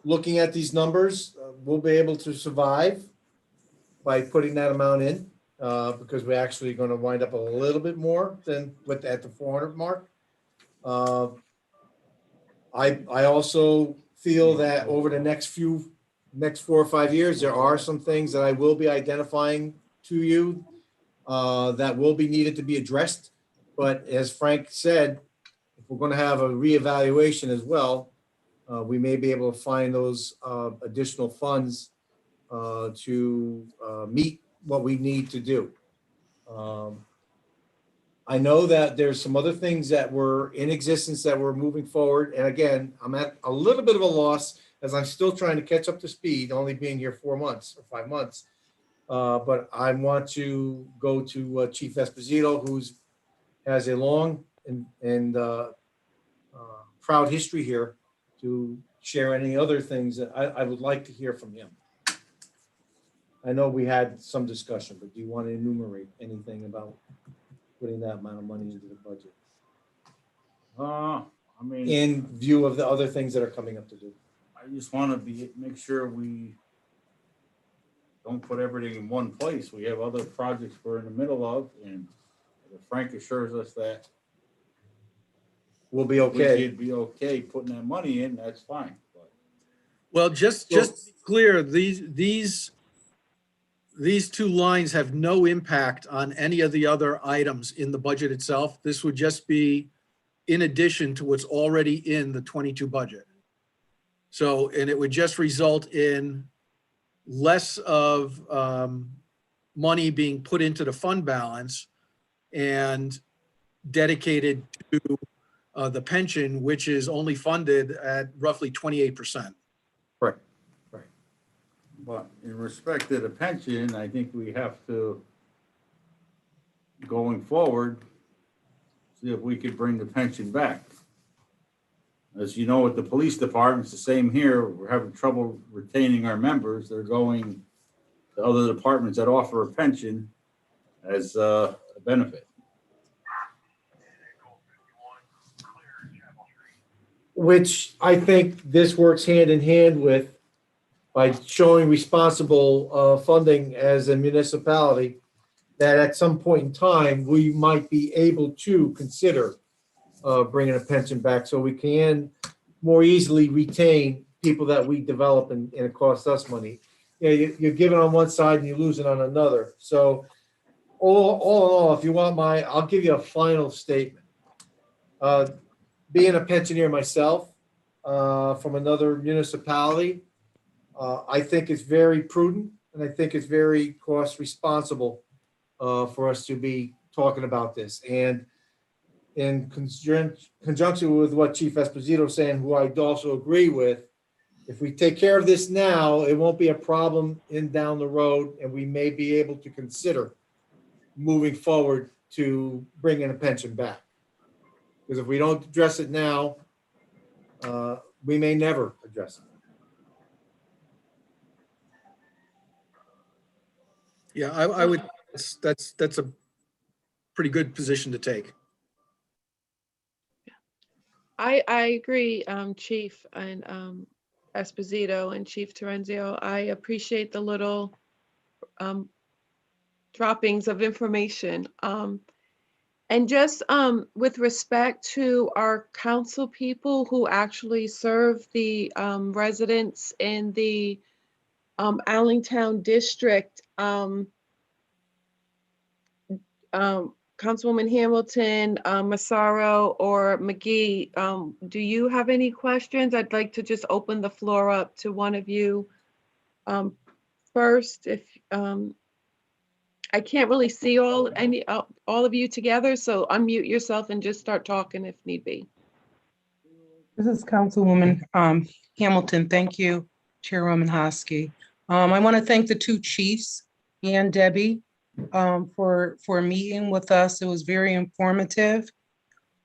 looking at these numbers, we'll be able to survive by putting that amount in, because we're actually going to wind up a little bit more than at the 400 mark. I also feel that over the next 4 or 5 years, there are some things that I will be identifying to you that will be needed to be addressed. But as Frank said, if we're going to have a reevaluation as well, we may be able to find those additional funds to meet what we need to do. I know that there's some other things that were in existence that were moving forward. And again, I'm at a little bit of a loss as I'm still trying to catch up to speed, only being here 4 months or 5 months. But I want to go to Chief Esposito, who has a long and proud history here, to share any other things that I would like to hear from him. I know we had some discussion, but do you want to enumerate anything about putting that amount of money into the budget? I mean, In view of the other things that are coming up to do. I just want to make sure we don't put everything in one place. We have other projects we're in the middle of, and if Frank assures us that we'll be okay. We'd be okay putting that money in, that's fine. But Well, just to be clear, these two lines have no impact on any of the other items in the budget itself. This would just be in addition to what's already in the 22 budget. So, and it would just result in less of money being put into the fund balance and dedicated to the pension, which is only funded at roughly 28%. Right. But in respect to the pension, I think we have to, going forward, see if we could bring the pension back. As you know, with the police department, it's the same here. We're having trouble retaining our members. They're going to other departments that offer a pension as a benefit. Which I think this works hand in hand with, by showing responsible funding as a municipality, that at some point in time, we might be able to consider bringing a pension back so we can more easily retain people that we develop and it costs us money. Yeah, you're giving on one side and you're losing on another. So all in all, if you want I'll give you a final statement. Being a pensioner myself from another municipality, I think it's very prudent and I think it's very cost responsible for us to be talking about this. And in conjunction with what Chief Esposito is saying, who I also agree with, if we take care of this now, it won't be a problem down the road, and we may be able to consider moving forward to bringing a pension back. Because if we don't address it now, we may never address it. Yeah, I would, that's a pretty good position to take. I agree, Chief and Esposito and Chief Terenzio. I appreciate the little droppings of information. And just with respect to our council people who actually serve the residents in the Allentown district, Councilwoman Hamilton, Massaro, or McGee, do you have any questions? I'd like to just open the floor up to one of you first. If I can't really see all of you together, so unmute yourself and just start talking if need be. This is Councilwoman Hamilton. Thank you, Chairwoman Hosky. I want to thank the two chiefs and Debbie for meeting with us. It was very informative.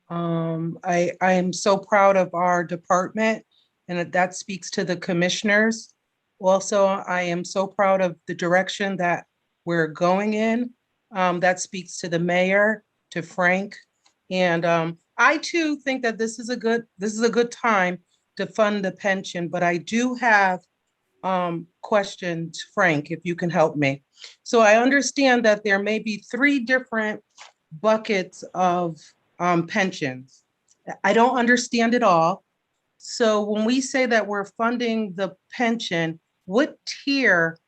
I am so proud of our department, and that speaks to the commissioners. Also, I am so proud of the direction that we're going in. That speaks to the mayor, to Frank, and I too think that this is a good time to fund the pension. But I do have questions, Frank, if you can help me. So I understand that there may be 3 different buckets of pensions. I don't understand it all. So when we say that we're funding the pension, what tier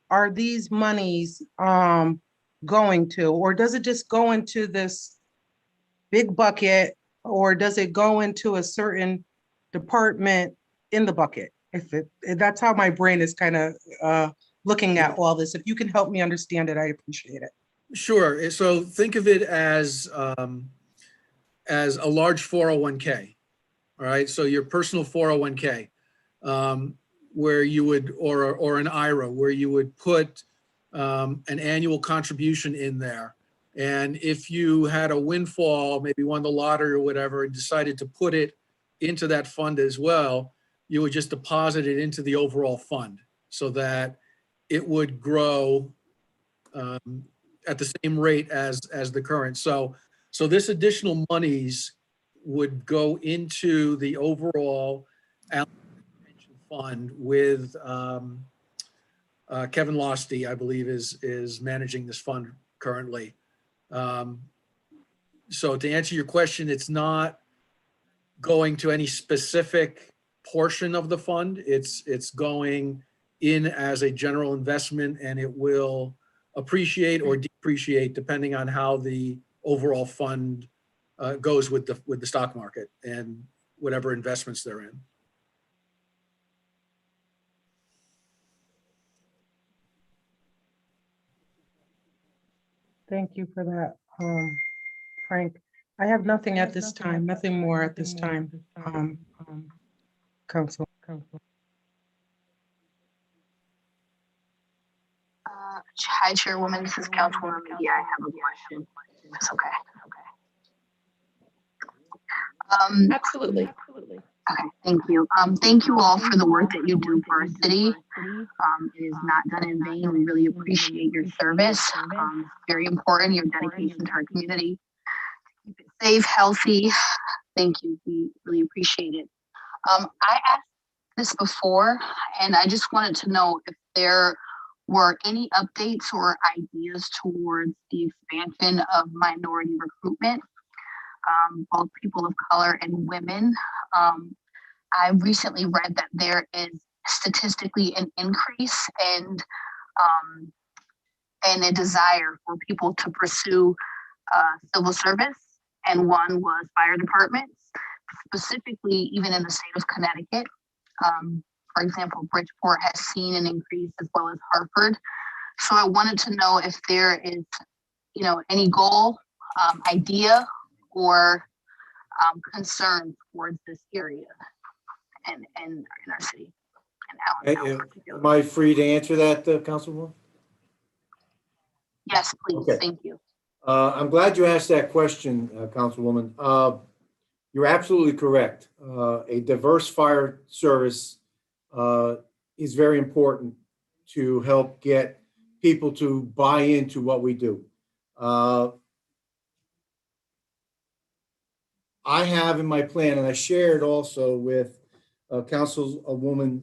are these monies going to? Or does it just go into this big bucket, or does it go into a certain department in the bucket? If that's how my brain is kind of looking at all this. If you can help me understand it, I appreciate it. Sure. So think of it as a large 401k. All right. So your personal 401k, where you would, or an IRA, where you would put an annual contribution in there. And if you had a windfall, maybe won the lottery or whatever, and decided to put it into that fund as well, you would just deposit it into the overall fund so that it would grow at the same rate as the current. So this additional monies would go into the overall pension fund with Kevin Losty, I believe, is managing this fund currently. So to answer your question, it's not going to any specific portion of the fund. It's going in as a general investment, and it will appreciate or depreciate depending on how the overall fund goes with the stock market and whatever investments they're in. Thank you for that, Frank. I have nothing at this time, nothing more at this time, Council. Hi, Chairwoman, this is Councilwoman McGee. I have a question. That's okay. Absolutely. Okay, thank you. Thank you all for the work that you do for our city. It is not done in vain. We really appreciate your service. It's very important, your dedication to our community. Keep it safe, healthy. Thank you. We really appreciate it. I asked this before, and I just wanted to know if there were any updates or ideas towards the expansion of minority recruitment, both people of color and women. I recently read that there is statistically an increase and a desire for people to pursue civil service, and one was fire departments, specifically even in the state of Connecticut. For example, Bridgeport has seen an increase as well as Hartford. So I wanted to know if there is, any goal, idea, or concern towards this area and in our city. And Allentown Am I free to answer that, Councilwoman? Yes, please. Okay. Thank you. I'm glad you asked that question, Councilwoman. You're absolutely correct. A diverse fire service is very important to help get people to buy into what we do. I have in my plan, and I shared also with Councilwoman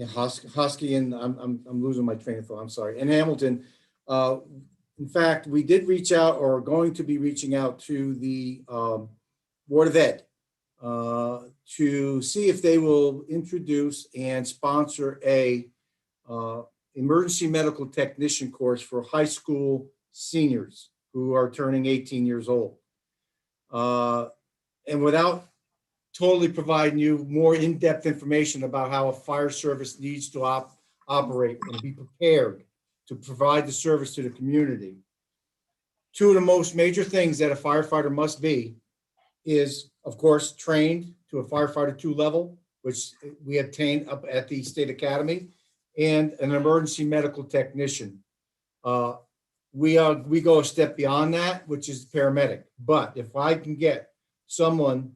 Husky, and I'm losing my train of thought. I'm sorry. And Hamilton. In fact, we did reach out, or are going to be reaching out to the Board of Ed to see if they will introduce and sponsor a emergency medical technician course for high school seniors who are turning 18 years old. And without totally providing you more in-depth information about how a fire service needs to operate and be prepared to provide the service to the community, two of the most major things that a firefighter must be is, of course, trained to a firefighter 2 level, which we obtained up at the State Academy, and an emergency medical technician. We go a step beyond that, which is paramedic. But if I can get someone,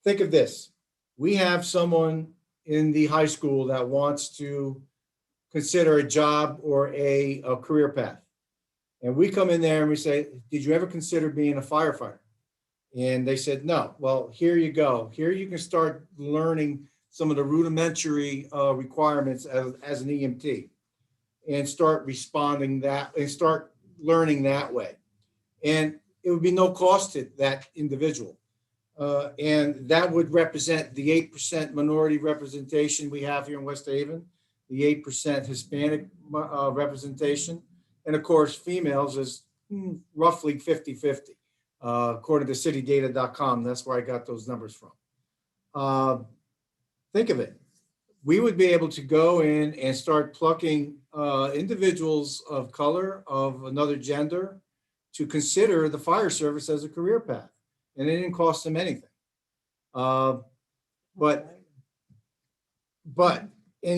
think of this. We have someone in the high school that wants to consider a job or a career path. And we come in there and we say, did you ever consider being a firefighter? And they said, no. Well, here you go. Here you can start learning some of the rudimentary requirements as an EMT and start responding that and start learning that way. And it would be no cost to that individual. And that would represent the 8% minority representation we have here in West Haven, the 8% Hispanic representation, and of course, females is roughly 50-50, according to citydata.com. That's where I got those numbers from. Think of it. We would be able to go in and start plucking individuals of color, of another gender, to consider the fire service as a career path. And it didn't cost them anything. And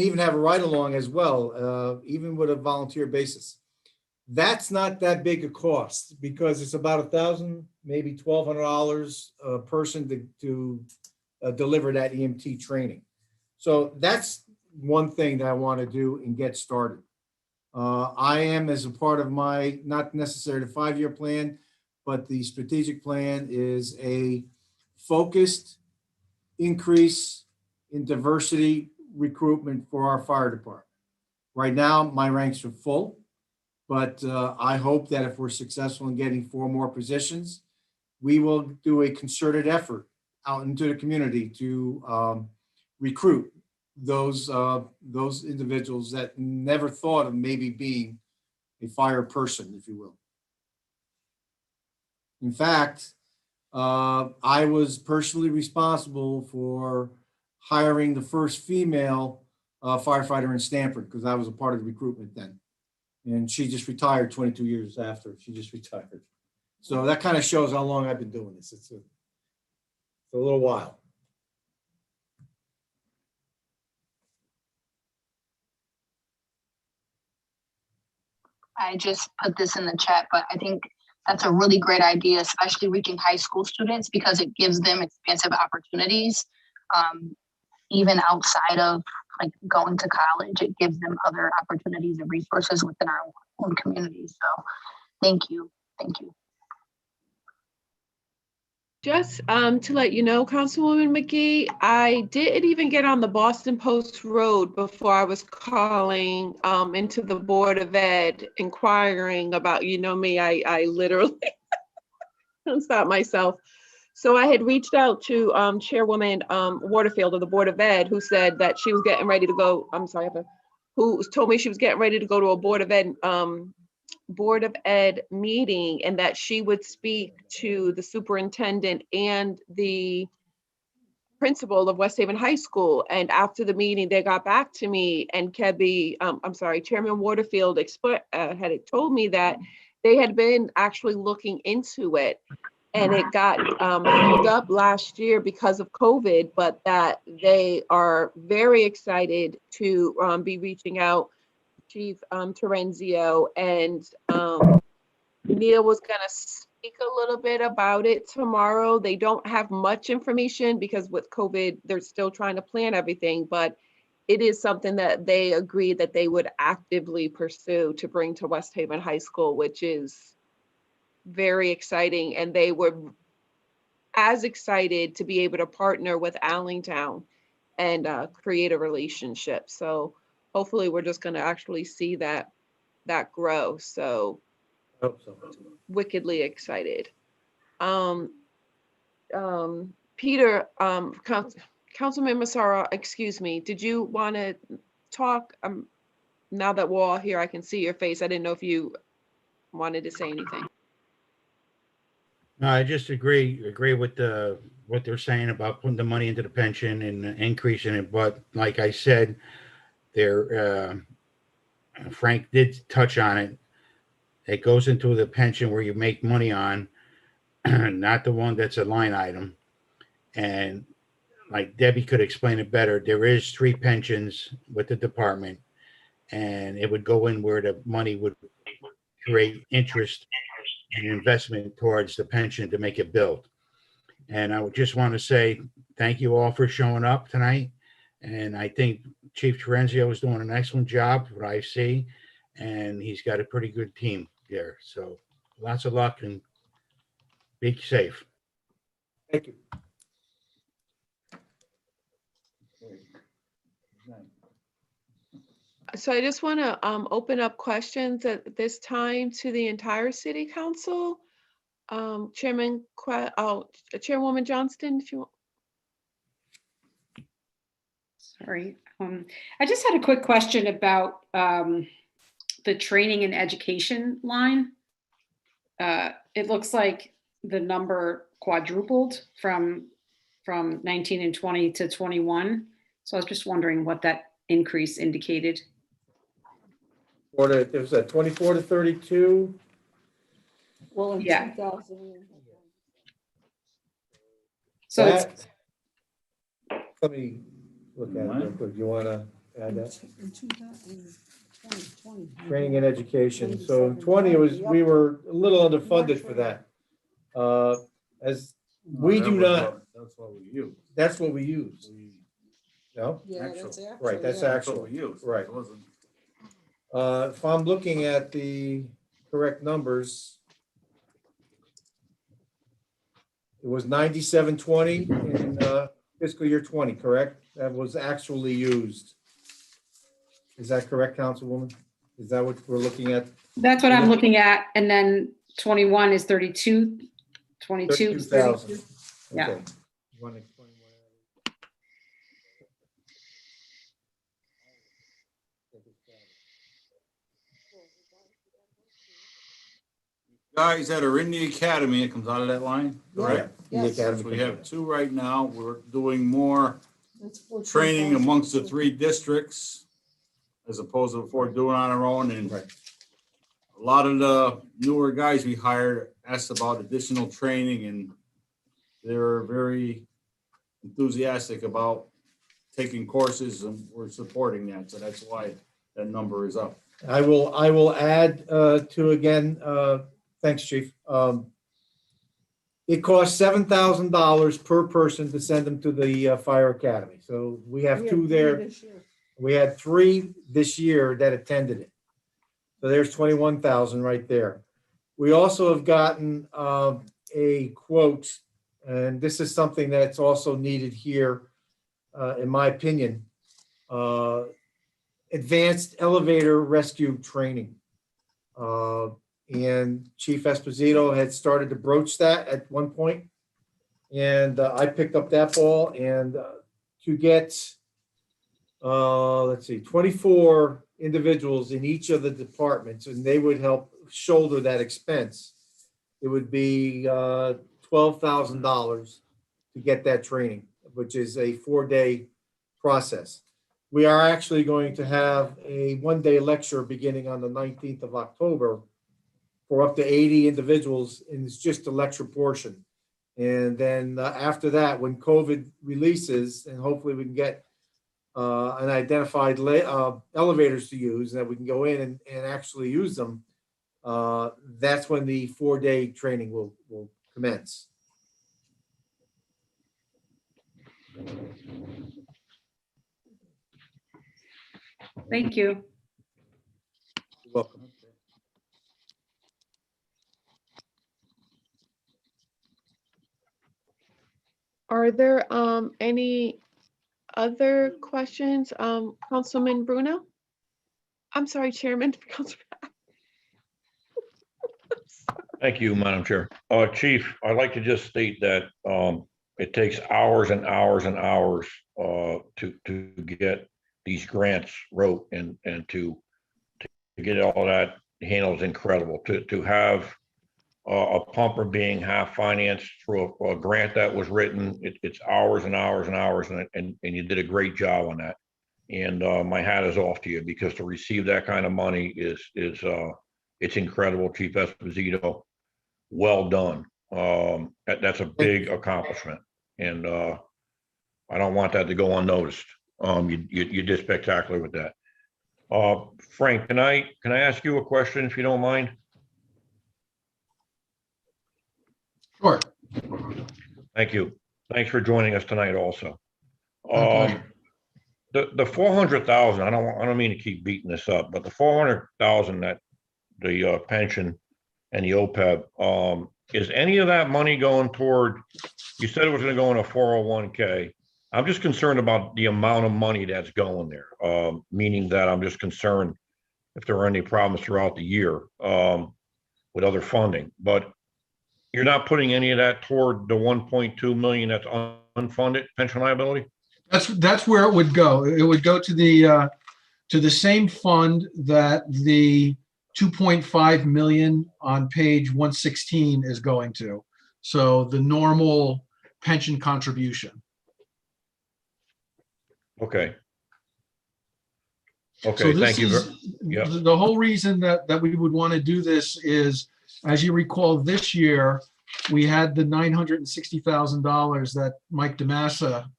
even have a ride along as well, even with a volunteer basis. That's not that big a cost because it's about $1,000, maybe $1,200 a person to deliver that EMT training. So that's one thing that I want to do and get started. I am, as a part of my, not necessarily the 5-year plan, but the strategic plan is a focused increase in diversity recruitment for our fire department. Right now, my ranks are full, but I hope that if we're successful in getting 4 more positions, we will do a concerted effort out into the community to recruit those individuals that never thought of maybe being a fire person, if you will. In fact, I was personally responsible for hiring the first female firefighter in Stamford because I was a part of the recruitment then. And she just retired 22 years after she just retired. So that kind of shows how long I've been doing this. It's a little while. I just put this in the chat, but I think that's a really great idea, especially reaching high school students, because it gives them expansive opportunities. Even outside of like going to college, it gives them other opportunities and resources within our own communities. So thank you. Thank you. Just to let you know, Councilwoman McGee, I didn't even get on the Boston Post Road before I was calling into the Board of Ed, inquiring about, you know me, I literally can't stop myself. So I had reached out to Chairwoman Waterfield of the Board of Ed, who said that she was getting ready to go, who told me she was getting ready to go to a Board of Ed meeting, and that she would speak to the superintendent and the principal of West Haven High School. And after the meeting, they got back to me, and Chairman Waterfield had told me that they had been actually looking into it, and it got held up last year because of COVID, but that they are very excited to be reaching out. Chief Terenzio and Neil was going to speak a little bit about it tomorrow. They don't have much information because with COVID, they're still trying to plan everything, but it is something that they agreed that they would actively pursue to bring to West Haven High School, which is very exciting. And they were as excited to be able to partner with Allentown and create a relationship. So hopefully we're just going to actually see that grow. So Hope so. wickedly excited. Peter, Councilman Massaro, excuse me, did you want to talk? Now that we're all here, I can see your face. I didn't know if you wanted to say anything. No, I just agree with what they're saying about putting the money into the pension and increasing it. But like I said, Frank did touch on it. It goes into the pension where you make money on, not the one that's a line item. And like Debbie could explain it better, there is 3 pensions with the department, and it would go in where the money would create interest and investment towards the pension to make it build. And I would just want to say thank you all for showing up tonight. And I think Chief Terenzio is doing an excellent job, what I see, and he's got a pretty good team there. So lots of luck and be safe. Thank you. So I just want to open up questions at this time to the entire city council. Chairwoman Johnston, if you want. Sorry. I just had a quick question about the training and education line. It looks like the number quadrupled from 19 and 20 to 21. So I was just wondering what that increase indicated. There was a 24 to 32. Well, in Yeah. 2000. So it's, Let me look at it real quick. You want to add that? In 2020. Training and education. So in 20, we were a little underfunded for that. As we do not. That's what we use. That's what we use. No? Yeah, that's actual. Right, that's yeah. actual. That's what we use. Right. It wasn't. If I'm looking at the correct numbers, it was 9720 in fiscal year 20, correct? That was actually used. Is that correct, Councilwoman? Is that what we're looking at? that's what I'm looking at. And then 21 is 32, 22 is 32,000. 32. Yeah. Okay. You want to explain what Guys that are in the academy, it comes out of that line, correct? Yes. The academy So we have 2 right now. We're doing more That's 14,000. training amongst the 3 districts as opposed to if we're doing on our own. And Right. a lot of the newer guys we hired asked about additional training, and they're very enthusiastic about taking courses, and we're supporting that. So that's why that number is up. I will add to again, thanks, Chief. It costs $7,000 per person to send them to the fire academy. So we have two there. We had 3 this year that attended it. So there's 21,000 right there. We also have gotten a quote, and this is something that's also needed here, in my opinion, advanced elevator rescue training. And Chief Esposito had started to broach that at one point. And I picked up that ball, and to get, let's see, 24 individuals in each of the departments, and they would help shoulder that expense. It would be $12,000 to get that training, which is a 4-day process. We are actually going to have a 1-day lecture beginning on the 19th of October for up to 80 individuals, and it's just a lecture portion. And then after that, when COVID releases, and hopefully we can get an identified elevators to use, and that we can go in and actually use them, that's when the 4-day training will commence. Thank you. You're welcome. Are there any other questions? Councilman Bruno? I'm sorry, Chairman. Thank you, Madam Chair. Chief, I'd like to just state that it takes hours and hours and hours to get these grants wrote and to get all that handled is incredible. To have a pumper being half financed through a grant that was written, it's hours and hours and hours, and you did a great job on that. And my hat is off to you, because to receive that kind of money is it's incredible, Chief Esposito. Well done. That's a big accomplishment, and I don't want that to go unnoticed. You did spectacular with that. Frank, can I ask you a question, if you don't mind? Sure. Thank you. Thanks for joining us tonight also. My pleasure. The 400,000, I don't mean to keep beating this up, but the 400,000 that the pension and the OPEB, is any of that money going toward, you said it was going to go in a 401k. I'm just concerned about the amount of money that's going there, meaning that I'm just concerned if there are any problems throughout the year with other funding. But you're not putting any of that toward the 1.2 million that's unfunded pension liability? That's where it would go. It would go to the same fund that the 2.5 million on page 116 is going to. So the normal pension contribution. Okay. So Okay, this thank you. is Yeah. the whole reason that we would want to do this is, as you recall, this year we had the $960,000 that Mike DeMassa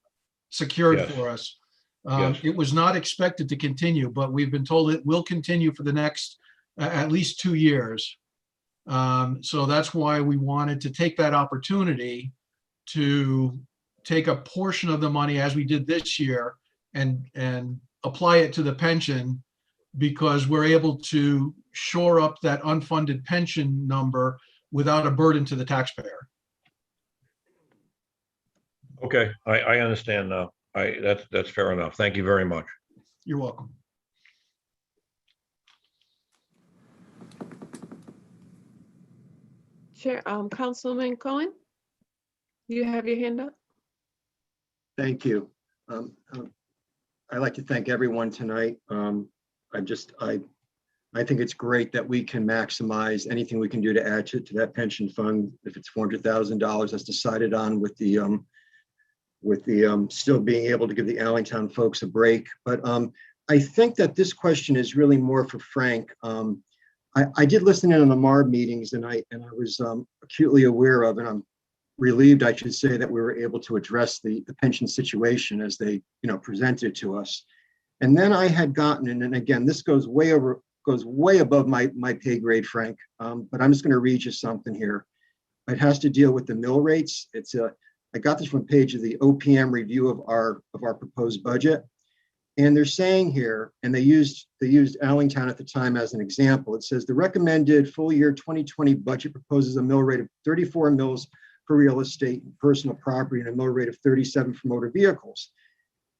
secured Yes. for us. Yes. It was not expected to continue, but we've been told it will continue for the next at least 2 years. So that's why we wanted to take that opportunity to take a portion of the money, as we did this year, and apply it to the pension, because we're able to shore up that unfunded pension number without a burden to the taxpayer. Okay, I understand now. That's fair enough. Thank you very much. You're welcome. Chair, Councilman Cohen, you have your hand up? Thank you. I'd like to thank everyone tonight. I think it's great that we can maximize anything we can do to add to that pension fund. If it's $400,000 that's decided on, with the still being able to give the Allentown folks a break. But I think that this question is really more for Frank. I did listen in on the MARB meetings and I was acutely aware of, and I'm relieved, I should say, that we were able to address the pension situation as they, presented to us. And then I had gotten, and again, this goes way above my pay grade, Frank, but I'm just going to read you something here. It has to deal with the mill rates. I got this from a page of the OPM review of our proposed budget. And they're saying here, and they used Allentown at the time as an example. It says the recommended full year 2020 budget proposes a mill rate of 34 mills for real estate and personal property and a mill rate of 37 for motor vehicles.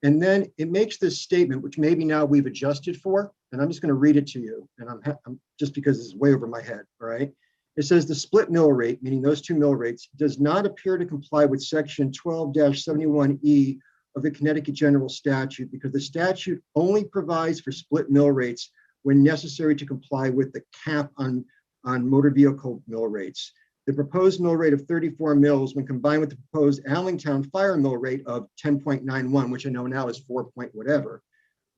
And then it makes this statement, which maybe now we've adjusted for, and I'm just going to read it to you. And I'm just because it's way over my head. All right. It says the split mill rate, meaning those two mill rates, does not appear to comply with section 12-71E of the Connecticut General Statute because the statute only provides for split mill rates when necessary to comply with the cap on motor vehicle mill rates. The proposed mill rate of 34 mills, when combined with the proposed Allentown fire mill rate of 10.91, which I know now is 4 point whatever,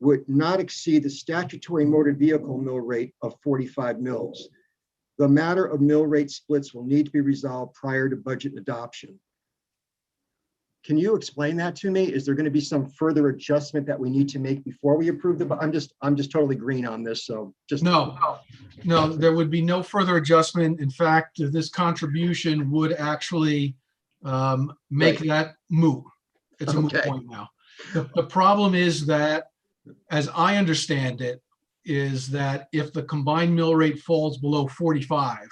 would not exceed the statutory motor vehicle mill rate of 45 mills. The matter of mill rate splits will need to be resolved prior to budget adoption. Can you explain that to me? Is there going to be some further adjustment that we need to make before we approve the? I'm just totally green on this. So just No, there would be no further adjustment. In fact, this contribution would actually make that moot. It's a moot point now. The problem is that, as I understand it, is that if the combined mill rate falls below 45,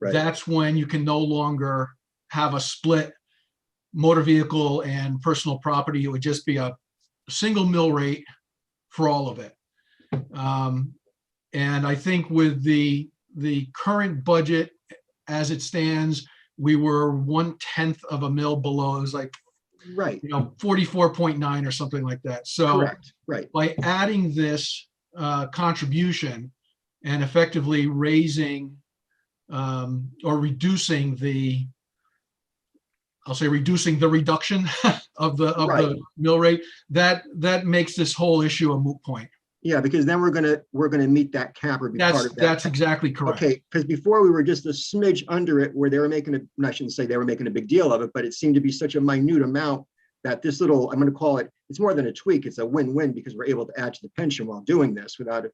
that's when you can no longer have a split motor vehicle and personal property. It would just be a single mill rate for all of it. And I think with the current budget as it stands, we were 1/10 of a mill below. It was like, 44.9 or something like that. So correct. Right. By adding this contribution and effectively raising or reducing the, I'll say reducing the reduction of the mill rate, that makes this whole issue a moot point. Yeah, because then we're gonna meet that cap or be part of that. That's exactly correct. Okay, because before we were just a smidge under it, where they were making I shouldn't say they were making a big deal of it, but it seemed to be such a minute amount that this little, I'm going to call it, it's more than a tweak. It's a win-win because we're able to add to the pension while doing this without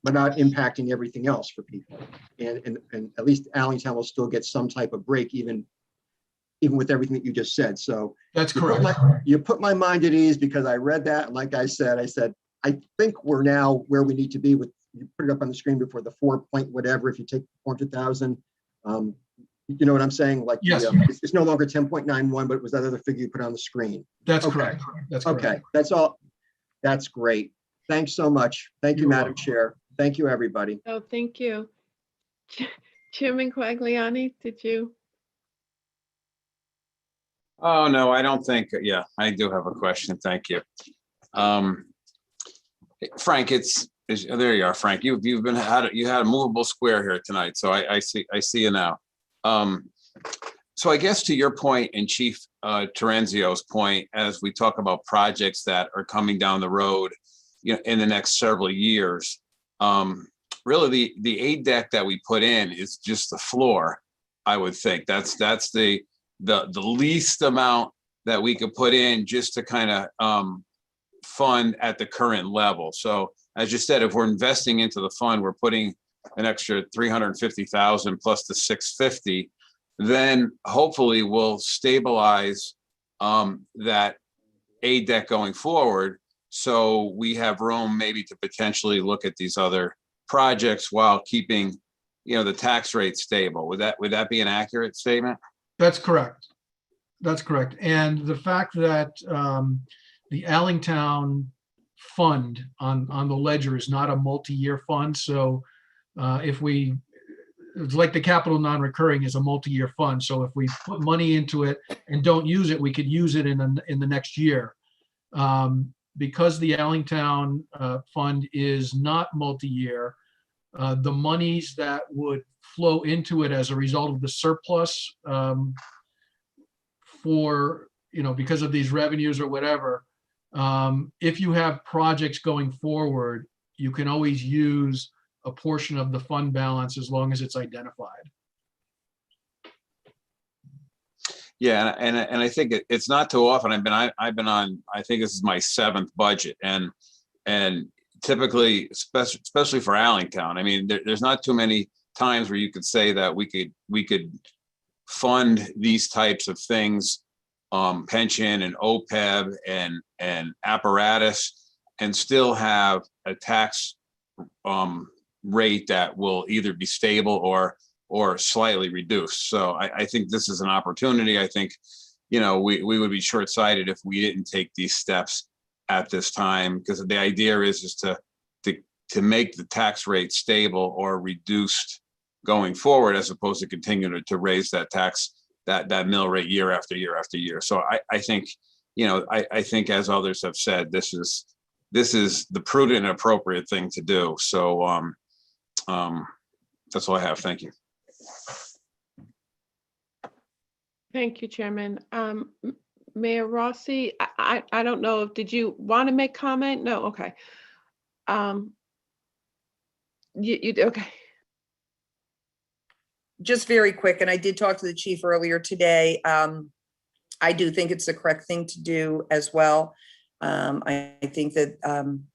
impacting everything else for people. And at least Allentown will still get some type of break, even with everything that you just said. So that's correct. You put my mind at ease because I read that. And like I said, I think we're now where we need to be with, you put it up on the screen before the 4 point whatever, if you take 400,000, you know what I'm saying? Like, yes. It's no longer 10.91, but it was that other figure you put on the screen. That's correct. That's correct. Okay, that's all. That's great. Thanks so much. Thank you, Madam Chair. Thank you, everybody. Oh, thank you. Chairman Quagliani, did you? Oh, no, I don't think, yeah, I do have a question. Thank you. Frank, there you are, Frank. You had a movable square here tonight, so I see you now. So I guess to your point and Chief Terenzio's point, as we talk about projects that are coming down the road, in the next several years, really the aid deck that we put in is just the floor. I would think that's the least amount that we could put in just to kind of fund at the current level. So as you said, if we're investing into the fund, we're putting an extra 350,000 plus the 650, then hopefully we'll stabilize that aid deck going forward. So we have room maybe to potentially look at these other projects while keeping, the tax rate stable. Would that be an accurate statement? That's correct. That's correct. And the fact that the Allentown fund on the ledger is not a multi-year fund. So it's like the capital non-recurring is a multi-year fund. So if we put money into it and don't use it, we could use it in the next year. Because the Allentown fund is not multi-year, the monies that would flow into it as a result of the surplus because of these revenues or whatever, if you have projects going forward, you can always use a portion of the fund balance as long as it's identified. Yeah, and I think it's not too often. I've been on, I think this is my 7th budget, and typically, especially for Allentown, I mean, there's not too many times where you could say that we could fund these types of things, pension and OPEB and apparatus, and still have a tax rate that will either be stable or slightly reduced. So I think this is an opportunity. I think, you know, we would be short-sighted if we didn't take these steps at this time, because the idea is to make the tax rate stable or reduced going forward, as opposed to continue to raise that tax, that mill rate year after year after year. So I think, you know, I think, as others have said, this is the prudent and appropriate thing to do. So that's all I have. Thank you. Thank you, Chairman. Mayor Rossi, I don't know, did you want to make comment? No, okay. Okay. Just very quick, and I did talk to the chief earlier today. I do think it's the correct thing to do as well. I think that,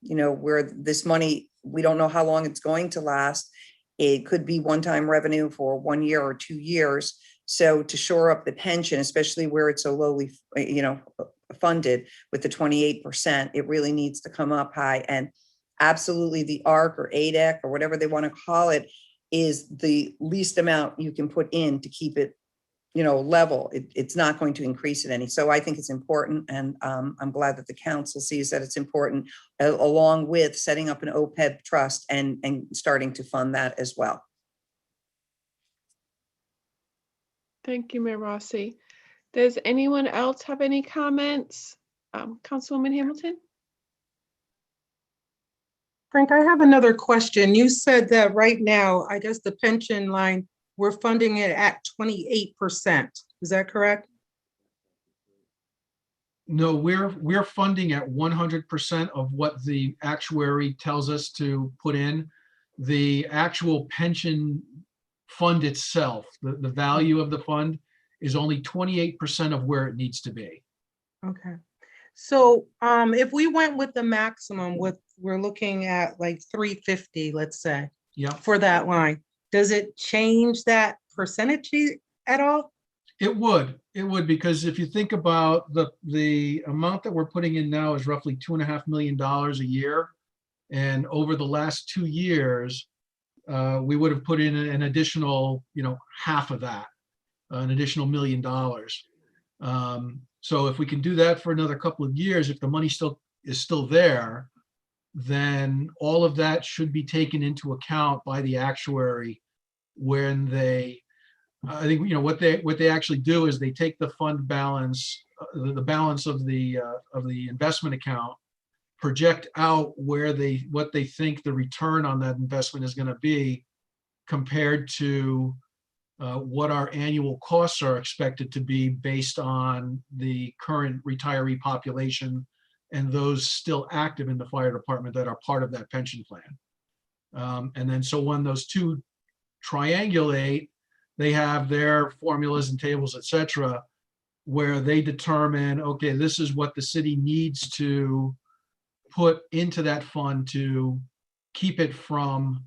you know, where this money, we don't know how long it's going to last. It could be one-time revenue for 1 year or 2 years. So to shore up the pension, especially where it's so lowly, you know, funded with the 28%, it really needs to come up high. And absolutely the ARC or ADEC or whatever they want to call it is the least amount you can put in to keep it, you know, level. It's not going to increase it any. So I think it's important, and I'm glad that the council sees that it's important, along with setting up an OPEB trust and starting to fund that as well. Thank you, Mayor Rossi. Does anyone else have any comments? Councilwoman Hamilton? Frank, I have another question. You said that right now, I guess the pension line, we're funding it at 28%. Is that correct? No, we're funding at 100% of what the actuary tells us to put in. The actual pension fund itself, the value of the fund is only 28% of where it needs to be. Okay. So if we went with the maximum, we're looking at like 350, let's say. Yeah. For that line, does it change that percentage at all? It would, because if you think about the amount that we're putting in now is roughly $2.5 million a year. And over the last 2 years, we would have put in an additional, you know, half of that, an additional $1 million. So if we can do that for another couple of years, if the money is still there, then all of that should be taken into account by the actuary when they, I think, you know, what they actually do is they take the fund balance, the balance of the investment account, project out what they think the return on that investment is going to be compared to what our annual costs are expected to be based on the current retiree population and those still active in the fire department that are part of that pension plan. And then so when those two triangulate, they have their formulas and tables, et cetera, where they determine, okay, this is what the city needs to put into that fund to keep it from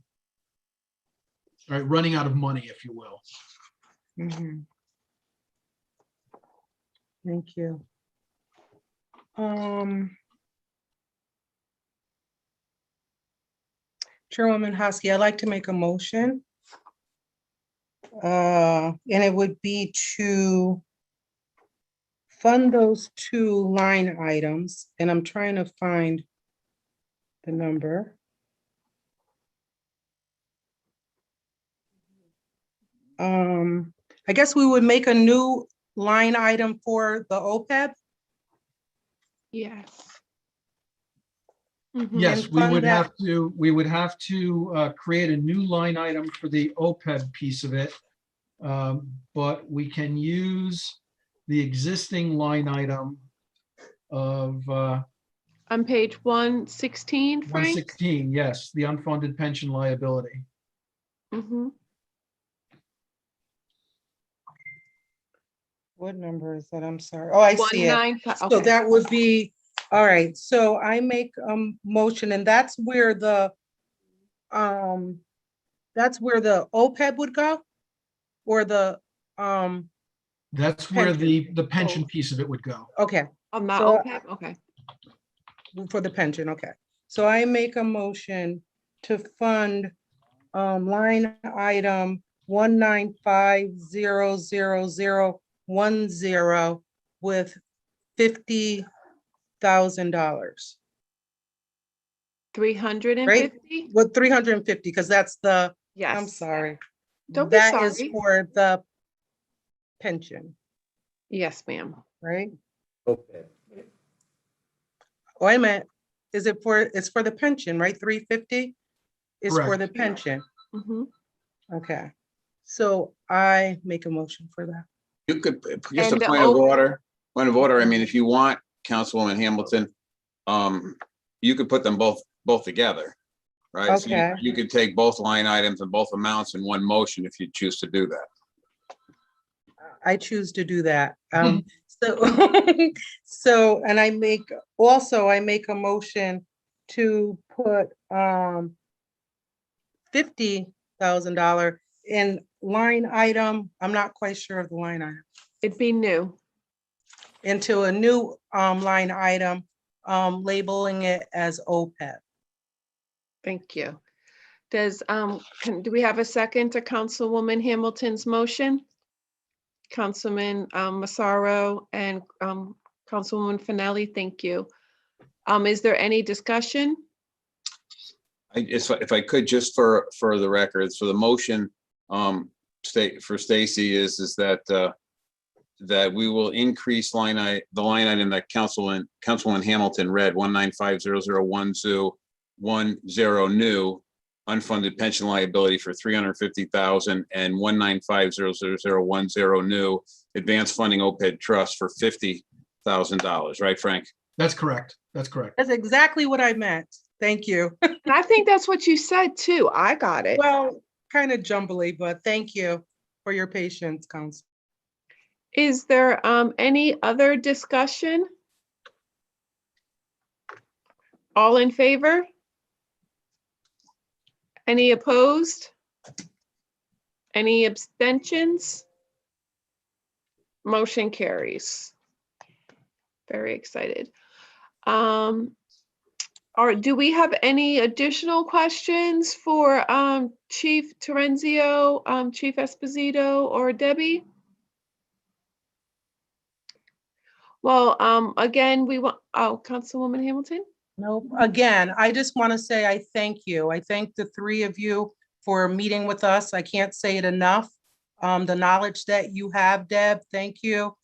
running out of money, if you will. Mm-hmm. Thank you. Chairwoman Hosky, I'd like to make a motion. And it would be to fund those 2 line items, and I'm trying to find the number. I guess we would make a new line item for the OPEB. Yes. Yes, we would have to create a new line item for the OPEB piece of it. But we can use the existing line item of On page 116, Frank? 116, yes, the unfunded pension liability. Mhm. What number is that? I'm sorry. Oh, I see it. 195, So okay. that would be, all right, so I make a motion, and that's where the OPEB would go? Or the, That's where pension. the pension piece of it would go. Okay, On that So- OPEB, okay. for the pension, okay. So I make a motion to fund line item 1950010 with $50,000. 350? With 350, because that's the, Yes. I'm sorry. Don't be That is sorry. for the pension, Yes, ma'am. right? Okay. Wait a minute, it's for the pension, right? 350 is for Correct. the pension. Mhm. Okay, so I make a motion for that. You could, just a And the point of O- order, I mean, if you want, Councilwoman Hamilton, you could put them both together, right? So Okay. you could take both line items and both amounts in one motion if you choose to do that. I choose to do that. So, and I make a motion to put $50,000 in line item. I'm not quite sure of the line item. It'd be new. Into a new line item, labeling it as OPEB. Thank you. Does, do we have a second to Councilwoman Hamilton's motion? Councilman Massaro and Councilwoman Finelli, thank you. Is there any discussion? If I could, just for the records, for the motion, for Stacy is that that we will increase the line item that Councilwoman Hamilton read, 1950010 new unfunded pension liability for 350,000 and 1950010 new advanced funding OPEB trust for $50,000, right, Frank? That's correct. That's correct. That's exactly what I meant. Thank you. And I think that's what you said too. I got it. Well, kind of jumbly, but thank you for your patience, Council. Is there any other discussion? All in favor? Any opposed? Any abstentions? Motion carries. Very excited. Do we have any additional questions for Chief Terenzio, Chief Esposito, or Debbie? Well, again, we want, Councilwoman Hamilton? No, again, I just want to say I thank you. I thank the three of you for meeting with us. I can't say it enough. The knowledge that you have, Deb, thank you.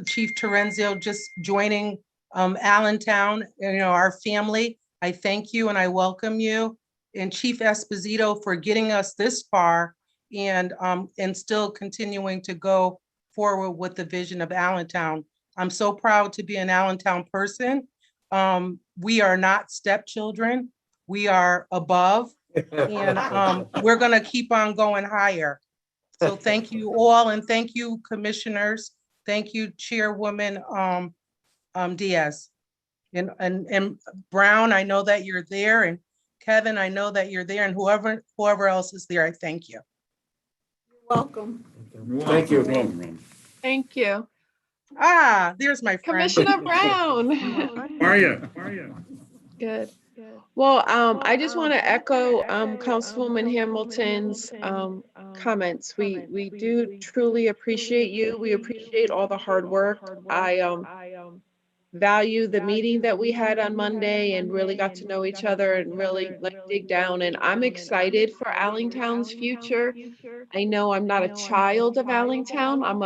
Chief Terenzio just joining Allentown, our family. I thank you and I welcome you. And Chief Esposito for getting us this far and still continuing to go forward with the vision of Allentown. I'm so proud to be an Allentown person. We are not stepchildren. We are above, and we're gonna keep on going higher. So thank you all, and thank you, commissioners. Thank you, Chairwoman Diaz. And Brown, I know that you're there, and Kevin, I know that you're there, and whoever else is there, I thank you. Welcome. Thank you. Thank you. There's my friend. Commissioner Brown. How are you? Good. Well, I just want to echo Councilwoman Hamilton's comments. We do truly appreciate you. We appreciate all the hard work. I value the meeting that we had on Monday and really got to know each other and really dig down. And I'm excited for Allentown's future. I know I'm not a child of Allentown. I'm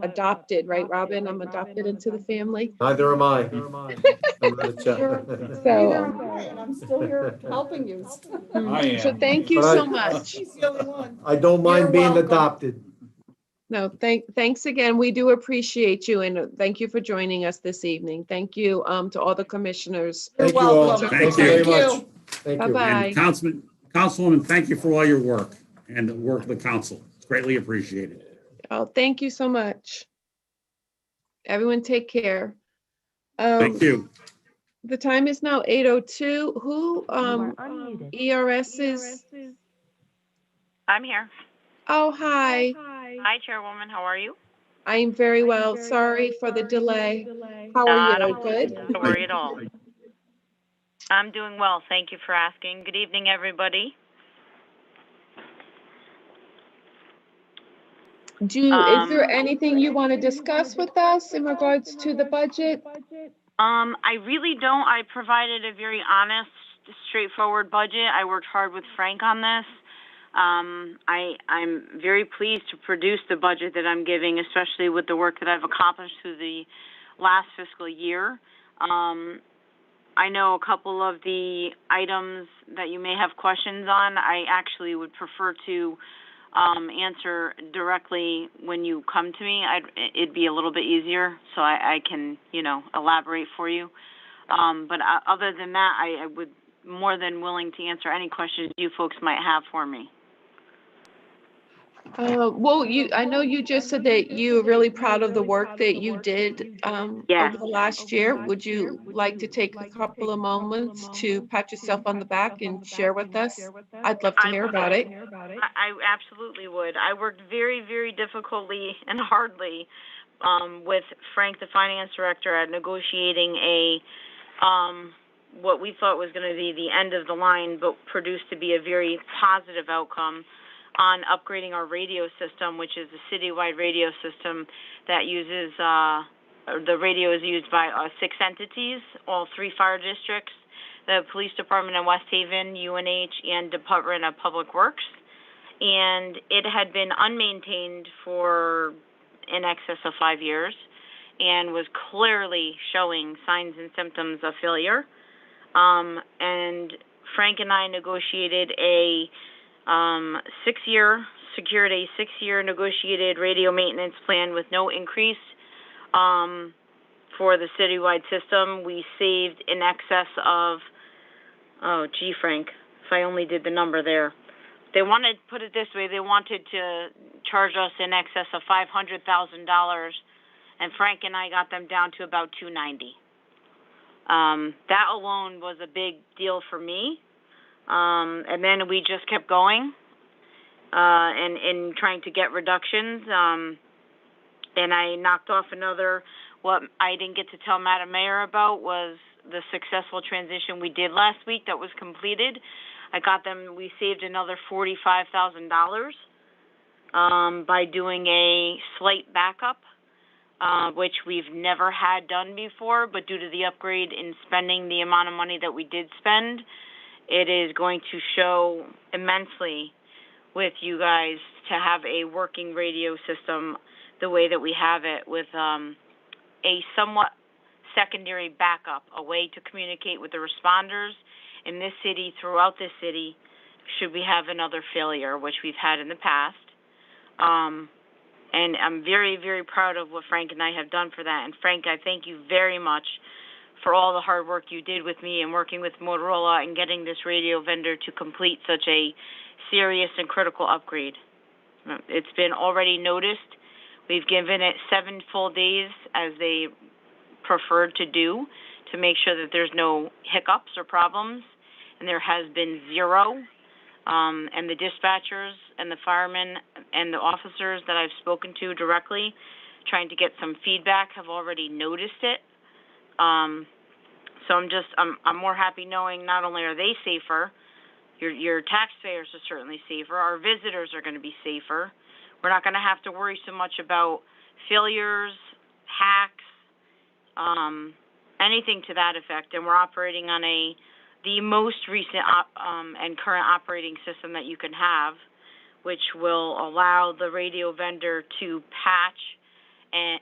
adopted, right, Robin? I'm adopted into the family. Neither am I. I'm not a child. And I'm still here helping you. So thank you But so much. She's the only one. I don't mind You're being welcome. adopted. No, thanks again. We do appreciate you and thank you for joining us this evening. Thank you to all the commissioners. Thank you all. welcome. Thank you very much. Thank you. Bye-bye. And Councilwoman, thank you for all your work and the work of the council. It's greatly appreciated. Oh, thank you so much. Everyone take care. Thank you. The time is now 8:02. Who ERS is? I'm here. Oh, hi. Hi, Chairwoman. How are you? I'm very well. Sorry for the delay. How are you? Good? Don't worry at all. I'm doing well. Thank you for asking. Good evening, everybody. Is there anything you want to discuss with us in regards to the budget? I really don't. I provided a very honest, straightforward budget. I worked hard with Frank on this. I'm very pleased to produce the budget that I'm giving, especially with the work that I've accomplished through the last fiscal year. I know a couple of the items that you may have questions on. I actually would prefer to answer directly when you come to me. It'd be a little bit easier, so I can, elaborate for you. But other than that, I would more than willing to answer any questions you folks might have for me. Well, I know you just said that you're really proud of the work that you did over the last year. Would you like to take a couple of moments to pat yourself on the back and share with us? I'd love to hear about it. I absolutely would. I worked very, very difficultly and hardly with Frank, the finance director, at negotiating what we thought was going to be the end of the line, but produced to be a very positive outcome on upgrading our radio system, which is a citywide radio system that uses, the radio is used by 6 entities, all 3 fire districts, the police department in West Haven, UNH, and Department of Public Works. And it had been unmaintained for in excess of 5 years and was clearly showing signs and symptoms of failure. And Frank and I negotiated secured a 6-year negotiated radio maintenance plan with no increase for the citywide system. We saved in excess of, Frank, if I only did the number there. They wanted, put it this way, they wanted to charge us in excess of $500,000, and Frank and I got them down to about $290,000. That alone was a big deal for me. And then we just kept going and trying to get reductions. And I knocked off what I didn't get to tell Madam Mayor about was the successful transition we did last week that was completed. We saved another $45,000 by doing a slight backup, which we've never had done before, but due to the upgrade in spending the amount of money that we did spend, it is going to show immensely with you guys to have a working radio system the way that we have it, with a somewhat secondary backup, a way to communicate with the responders in this city, throughout this city, should we have another failure, which we've had in the past. And I'm very, very proud of what Frank and I have done for that. And Frank, I thank you very much for all the hard work you did with me and working with Motorola and getting this radio vendor to complete such a serious and critical upgrade. It's been already noticed. We've given it 7 full days, as they preferred to do, to make sure that there's no hiccups or problems, and there has been 0. And the dispatchers and the firemen and the officers that I've spoken to directly, trying to get some feedback, have already noticed it. So I'm more happy knowing not only are they safer, your taxpayers are certainly safer, our visitors are going to be safer. We're not going to have to worry so much about failures, hacks, anything to that effect. And we're operating on the most recent and current operating system that you can have, which will allow the radio vendor to patch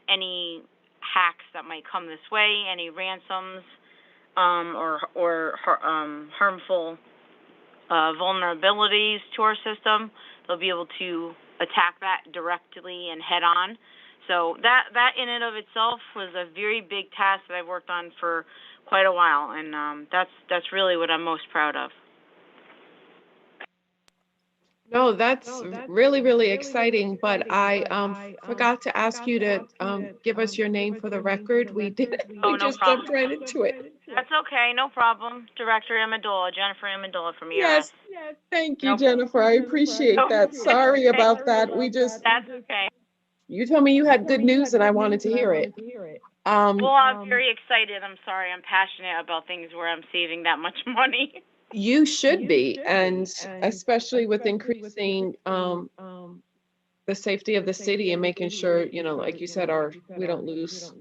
any hacks that might come this way, any ransoms or harmful vulnerabilities to our system. They'll be able to attack that directly and head on. So that in and of itself was a very big task that I worked on for quite a while, and that's really what I'm most proud of. No, that's really, really exciting, but I forgot to ask you to give us your name for the record. We did, Oh, we no just problem. jumped right into it. That's okay, no problem. Director Amendola, Jennifer Amendola from ERS. Yes, thank you, No Jennifer. I appreciate that. Sorry about that. We just, That's okay. you told me you had good news and I wanted to hear it. Well, I'm very excited. I'm sorry. I'm passionate about things where I'm saving that much money. You should be, and especially with increasing the safety of the city and making sure, you know, like you said, we don't lose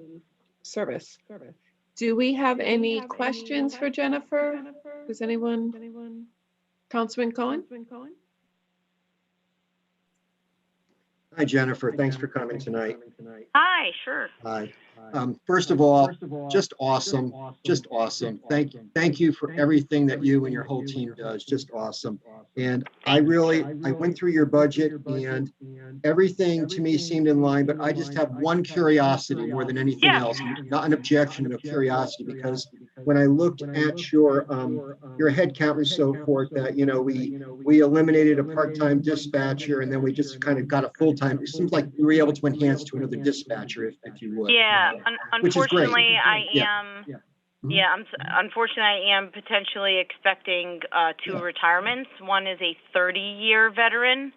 service. Do we have any questions for Jennifer? Does anyone? Councilman Cohen? Hi, Jennifer. Thanks for coming tonight. Hi, sure. Hi. First of all, just awesome, just awesome. Thank you for everything that you and your whole team does. Just awesome. And I went through your budget and everything to me seemed in line, but I just have one curiosity more than anything else, not an objection, but curiosity, because when I looked at your head count and so forth, that, you know, we eliminated a part-time dispatcher and then we just kind of got a full-time. It seems like we were able to enhance to another dispatcher, if you would. Yeah, Which is great. unfortunately, I Yeah. am. Yeah, unfortunately, I am potentially expecting two retirements. One is a 30-year veteran,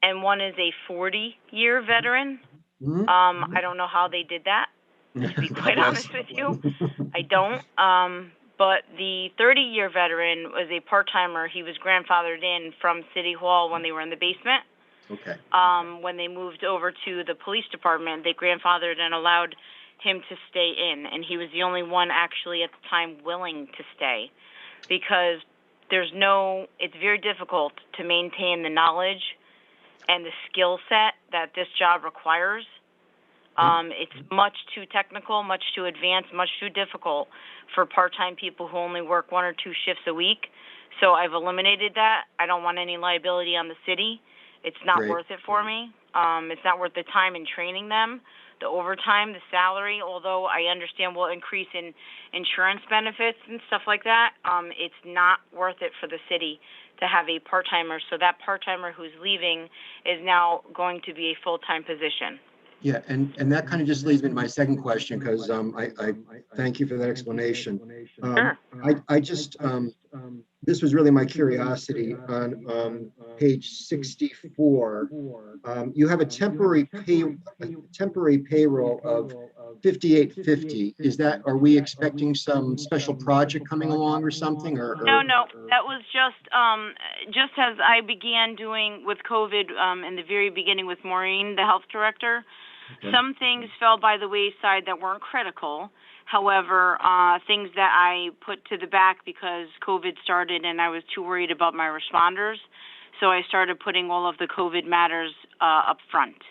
and one is a 40-year veteran. I don't know how they did that, to be quite honest with you. I don't. But the 30-year veteran was a part-timer. He was grandfathered in from City Hall when they were in the basement. Okay. When they moved over to the police department, they grandfathered and allowed him to stay in, and he was the only one actually at the time willing to stay, because it's very difficult to maintain the knowledge and the skill set that this job requires. It's much too technical, much too advanced, much too difficult for part-time people who only work 1 or 2 shifts a week. So I've eliminated that. I don't want any liability on the city. It's not worth it for me. It's not worth the time in training them, the overtime, the salary, although I understand will increase in insurance benefits and stuff like that. It's not worth it for the city to have a part-timer. So that part-timer who's leaving is now going to be a full-time position. Yeah, and that kind of just leads me to my second question, because I thank you for that explanation. I just this was really my curiosity on page 64. You have a temporary payroll of 5850. Are we expecting some special project coming along or something? Or No, that was just as I began doing with COVID in the very beginning with Maureen, the health director. Okay. Some things fell by the wayside that weren't critical. However, things that I put to the back because COVID started and I was too worried about my responders. So I started putting all of the COVID matters up front.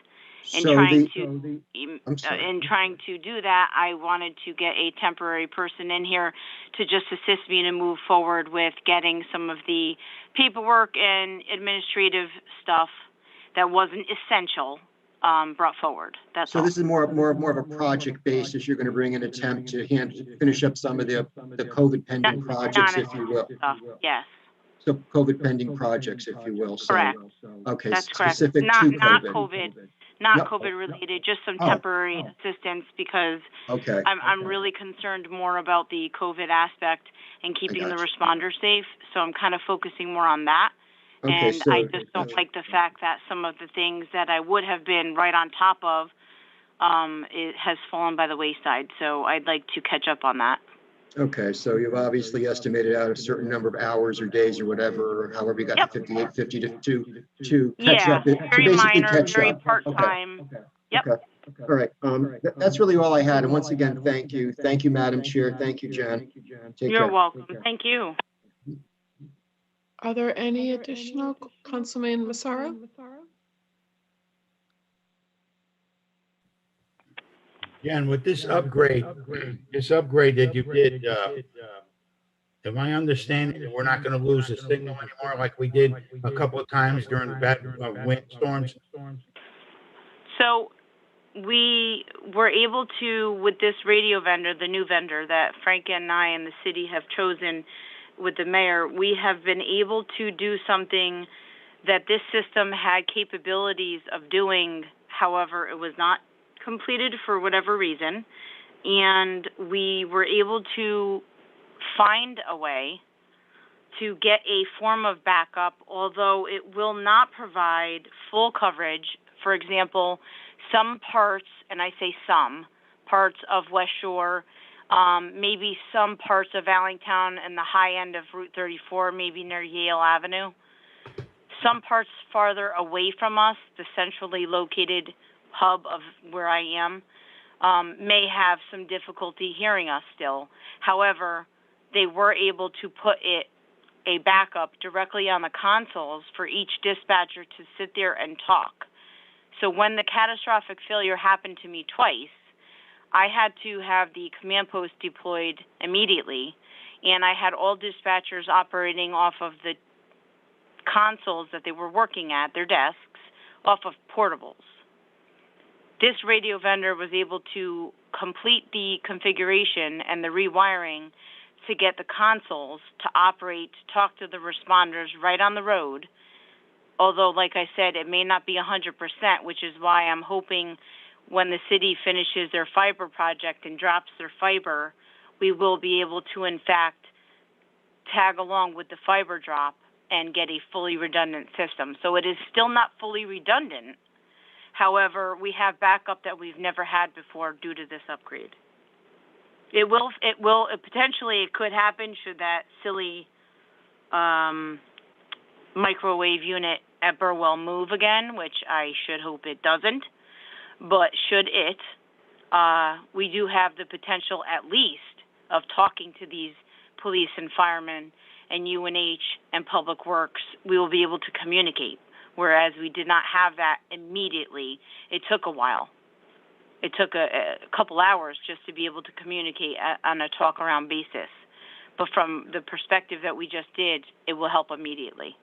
In trying to do that, I wanted to get a temporary person in here to just assist me to move forward with getting some of the paperwork and administrative stuff that wasn't essential brought forward. That's so all. This is more of a project basis. You're going to bring an attempt to finish up some of the COVID pending projects, if you will. Yes. So COVID pending projects, if you will. So, correct. Okay. That's specific correct. to COVID. Not COVID related, just some temporary assistance, because I'm really concerned more about the COVID aspect and keeping the responders safe. So I'm kind of focusing more on that. Okay, and I just don't like the fact that some of the things that I would have been right on top of it has fallen by the wayside. So I'd like to catch up on that. Okay, so you've obviously estimated out a certain number of hours or days or whatever, or however you got to 5850 to catch up. To very basically minor, catch very up. part-time. Okay. Yep. Okay. All right. That's really all I had. And once again, thank you. Thank you, Madam Chair. Thank you, Jen. Take You're care. welcome. Thank you. Are there any additional, Councilman Massaro? Jen, with this upgrade that you did Am I understanding that we're not going to lose the signal anymore like we did a couple of times during the bad windstorms? So we were able to, with this radio vendor, the new vendor that Frank and I and the city have chosen with the mayor, we have been able to do something that this system had capabilities of doing. However, it was not completed for whatever reason. And we were able to find a way to get a form of backup, although it will not provide full coverage. For example, some parts, and I say some, parts of West Shore, maybe some parts of Allentown and the high end of Route 34, maybe near Yale Avenue. Some parts farther away from us, the centrally located hub of where I am, may have some difficulty hearing us still. However, they were able to put a backup directly on the consoles for each dispatcher to sit there and talk. So when the catastrophic failure happened to me twice, I had to have the command post deployed immediately, and I had all dispatchers operating off of the consoles that they were working at, their desks, off of portables. This radio vendor was able to complete the configuration and the rewiring to get the consoles to operate, to talk to the responders right on the road. Although, like I said, it may not be 100%, which is why I'm hoping when the city finishes their fiber project and drops their fiber, we will be able to, in fact, tag along with the fiber drop and get a fully redundant system. So it is still not fully redundant. However, we have backup that we've never had before due to this upgrade. It potentially it could happen should that silly microwave unit at Burwell move again, which I should hope it doesn't. But should it, we do have the potential at least of talking to these police and firemen and UNH and Public Works. We will be able to communicate, whereas we did not have that immediately. It took a while. It took a couple hours just to be able to communicate on a talk-around basis. But from the perspective that we just did, it will help immediately.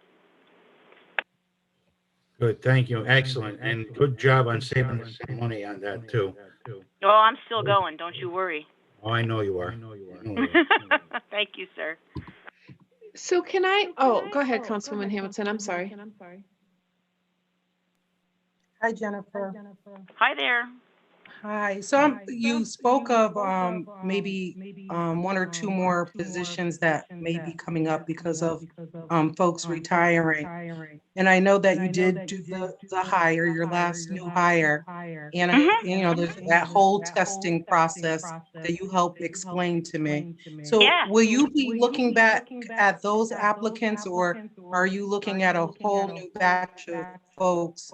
Good, thank you. Excellent. And good job on saving some money on that too. Oh, I'm still going. Don't you worry. Oh, I know you are. Thank you, sir. So can I, oh, go ahead, Councilwoman Hamilton. I'm sorry. Hi, Jennifer. Hi there. Hi. So you spoke of maybe one or two more positions that may be coming up because of folks retiring. And I know that you did do the hire, your last new hire. And, you know, there's that whole testing process that you helped explain to me. So will you be looking back at those applicants, or are you looking at a whole new batch of folks?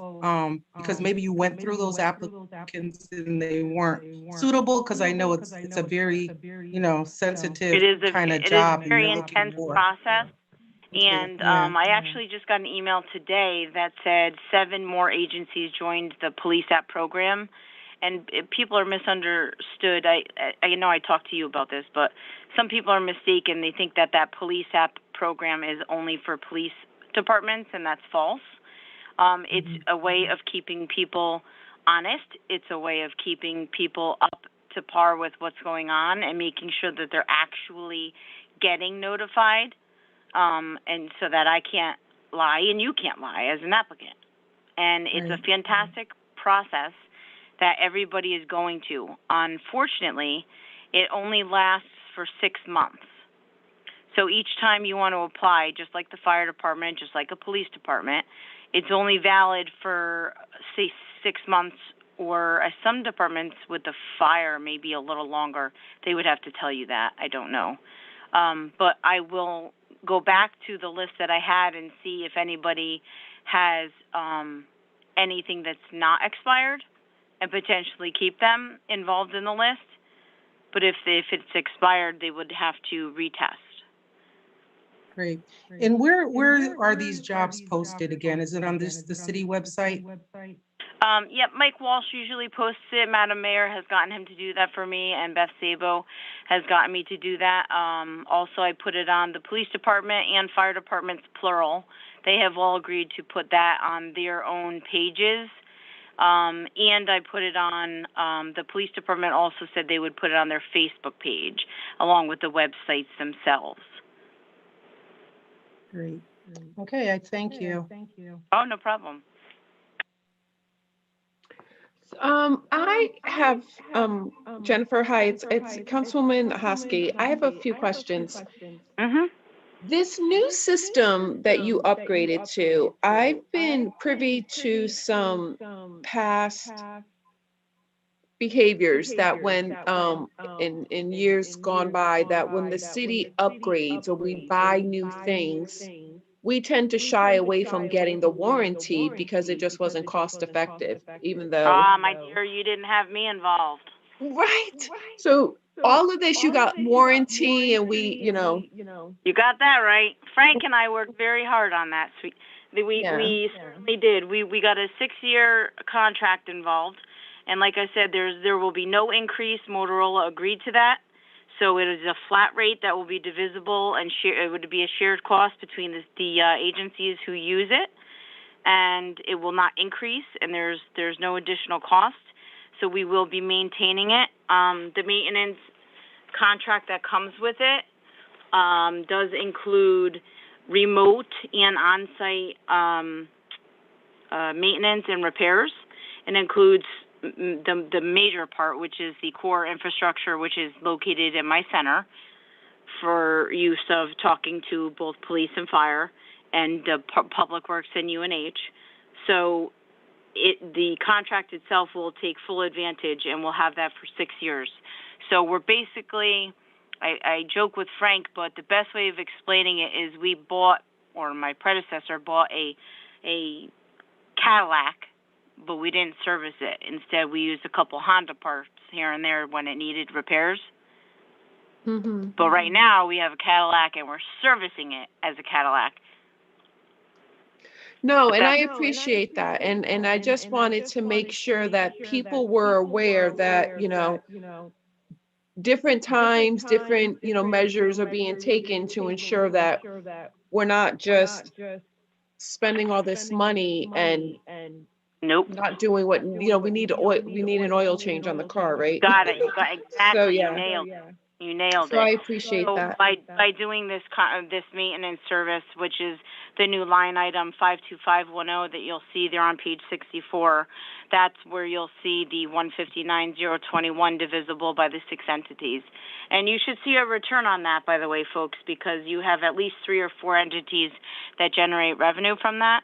Because maybe you went through those applicants and they weren't suitable, because I know it's a very, you know, sensitive kind of job. It is a very intense process. And I actually just got an email today that said 7 more agencies joined the Police App program. And people are misunderstood. I know I talked to you about this, but some people are mistaken. They think that that Police App program is only for police departments, and that's false. It's a way of keeping people honest. It's a way of keeping people up to par with what's going on and making sure that they're actually getting notified, and so that I can't lie and you can't lie as an applicant. And it's a fantastic process that everybody is going to. Unfortunately, it only lasts for 6 months. So each time you want to apply, just like the fire department, just like a police department, it's only valid for, say, 6 months, or some departments with the fire maybe a little longer. They would have to tell you that. I don't know. But I will go back to the list that I had and see if anybody has anything that's not expired and potentially keep them involved in the list. But if it's expired, they would have to retest. Great. And where are these jobs posted again? Is it on the city website? Yep, Mike Walsh usually posts it. Madam Mayor has gotten him to do that for me, and Beth Sabo has gotten me to do that. Also, I put it on the police department and fire departments, plural. They have all agreed to put that on their own pages. And I put it on, the police department also said they would put it on their Facebook page, along with the websites themselves. Great. Okay, I thank you. Oh, no problem. I have, Jennifer, hi, it's Councilwoman Hosky. I have a few questions. This new system that you upgraded to, I've been privy to some past behaviors that when, in years gone by, that when the city upgrades or we buy new things, we tend to shy away from getting the warranty because it just wasn't cost effective, even though. My dear, you didn't have me involved. Right. So all of this, you got warranty and we, you know. You got that right. Frank and I worked very hard on that. We certainly did. We got a 6-year contract involved. And like I said, there will be no increase. Motorola agreed to that. So it is a flat rate that will be divisible, and it would be a shared cost between the agencies who use it, and it will not increase, and there's no additional cost. So we will be maintaining it. The maintenance contract that comes with it does include remote and on-site maintenance and repairs, and includes the major part, which is the core infrastructure, which is located in my center for use of talking to both police and fire and public works and UNH. So the contract itself will take full advantage, and we'll have that for 6 years. So we're basically, I joke with Frank, but the best way of explaining it is we bought, or my predecessor bought a Cadillac, but we didn't service it. Instead, we used a couple Honda parts here and there when it needed repairs. But right now, we have a Cadillac, and we're servicing it as a Cadillac. No, and I appreciate that. And I just wanted to make sure that people were aware that, you know, different times, different, you know, measures are being taken to ensure that we're not just spending all this money and not doing what, you know, we need an oil change on the car, right? Got it. You got exactly. So, yeah. You nailed it. You nailed it. So I appreciate that. By doing this maintenance service, which is the new line item 52510 that you'll see there on page 64, that's where you'll see the 159,021 divisible by the 6 entities. And you should see a return on that, by the way, folks, because you have at least 3 or 4 entities that generate revenue from that.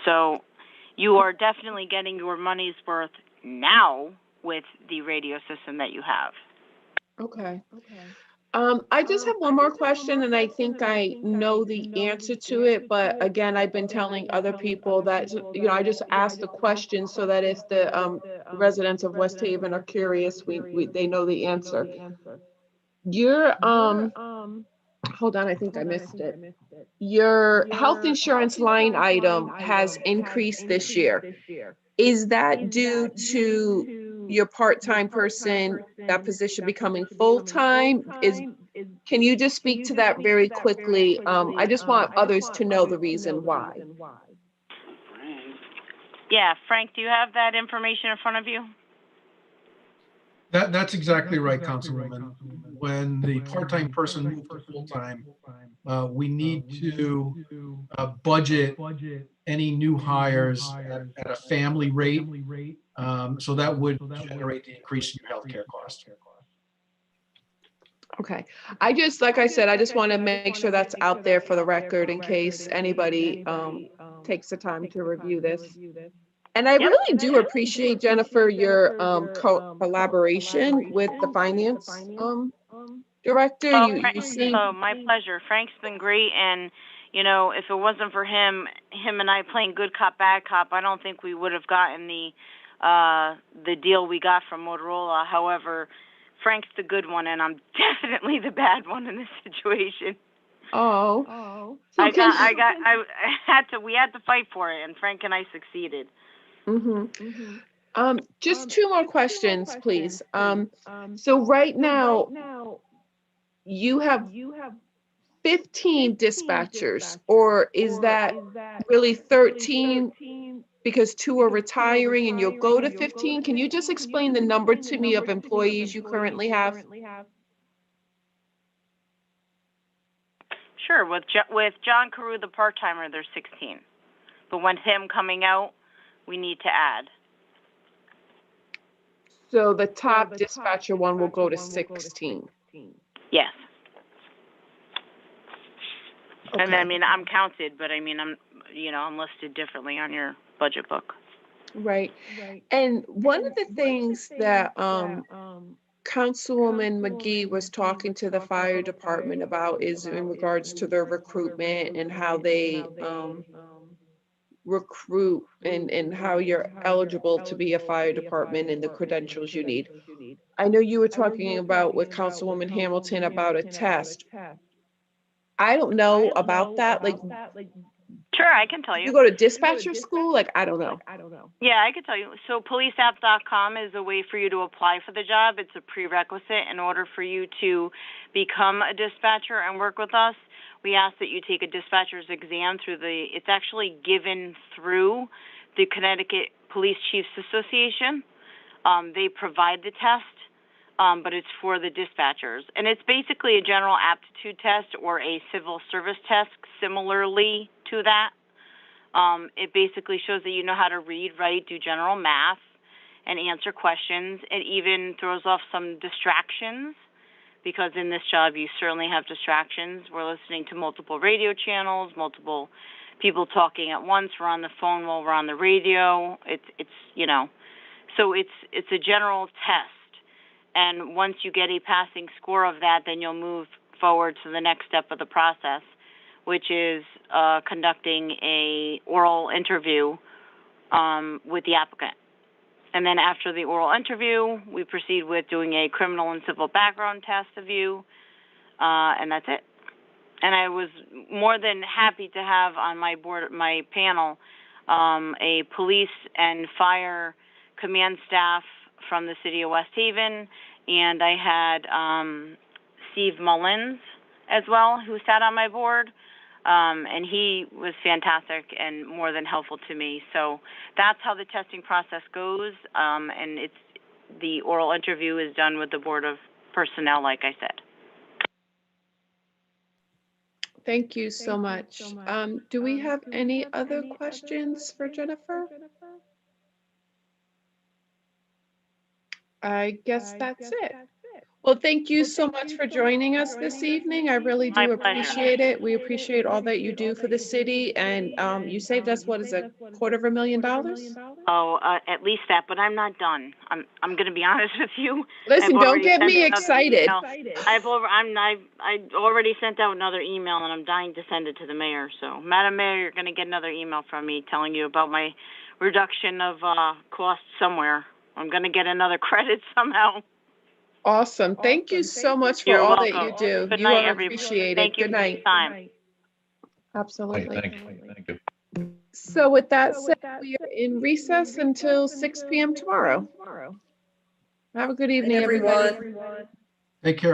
So you are definitely getting your money's worth now with the radio system that you have. Okay. I just have one more question, and I think I know the answer to it, but again, I've been telling other people that, you know, I just asked the question so that if the residents of West Haven are curious, they know the answer. Your, hold on, I think I missed it. Your health insurance line item has increased this year. Is that due to your part-time person, that position becoming full-time? Can you just speak to that very quickly? I just want others to know the reason why. Yeah, Frank, do you have that information in front of you? That's exactly right, Councilwoman. When the part-time person moves to full-time, we need to budget any new hires at a family rate. So that would generate the increase in your healthcare costs. Okay. I just, like I said, I just want to make sure that's out there for the record in case anybody takes the time to review this. And I really do appreciate, Jennifer, your collaboration with the finance director. Oh, my pleasure. Frank's been great, and you know, if it wasn't for him and I playing good cop, bad cop, I don't think we would have gotten the deal we got from Motorola. However, Frank's the good one, and I'm definitely the bad one in this situation. Oh. So we had to fight for it, and Frank and I succeeded. Just two more questions, please. So right now, you have 15 dispatchers, or is that really 13 because 2 are retiring and you'll go to 15? Can you just explain the number to me of employees you currently have? Sure, with John Carew, the part-timer, there's 16. But with him coming out, we need to add. So the top dispatcher one will go to 16. Yes. And I mean, I'm counted, but I mean, I'm listed differently on your budget book. Right. And one of the things that Councilwoman McGee was talking to the fire department about is in regards to their recruitment and how they recruit and how you're eligible to be a fire department and the credentials you need. I know you were talking about with Councilwoman Hamilton about a test. I don't know about that. Like, sure, I can tell you. You go to dispatcher school? Like, I don't know. Yeah, I can tell you. So policeapp.com is a way for you to apply for the job. It's a prerequisite in order for you to become a dispatcher and work with us. We ask that you take a dispatcher's exam it's actually given through the Connecticut Police Chiefs Association. They provide the test, but it's for the dispatchers. And it's basically a general aptitude test or a civil service test similarly to that. It basically shows that you know how to read, write, do general math, and answer questions. It even throws off some distractions, because in this job you certainly have distractions. We're listening to multiple radio channels, multiple people talking at once. We're on the phone while we're on the radio. So it's a general test. And once you get a passing score of that, then you'll move forward to the next step of the process, which is conducting a oral interview with the applicant. And then after the oral interview, we proceed with doing a criminal and civil background test of you, and that's it. And I was more than happy to have on my panel, a police and fire command staff from the city of West Haven, and I had Steve Mullins as well, who sat on my board. And he was fantastic and more than helpful to me. So that's how the testing process goes. And the oral interview is done with the Board of Personnel, like I said. Thank you so much. Do we have any other questions for Jennifer? I guess that's it. Well, thank you so much for joining us this evening. I really do appreciate it. We appreciate all that you do for the city, and you saved us, what is it, $250,000? Oh, at least that, but I'm not done. I'm going to be honest with you. Listen, don't get me excited. I already sent out another email, and I'm dying to send it to the mayor. So, Madam Mayor, you're going to get another email from me telling you about my reduction of costs somewhere. I'm going to get another credit somehow. Awesome. Thank you so much for all that you do. Good You night, are everybody. appreciated. Thank you Good for your night. time. Absolutely. Thank you. So with that said, we are in recess until 6 p.m. tomorrow. Have a good evening, everybody. Take care.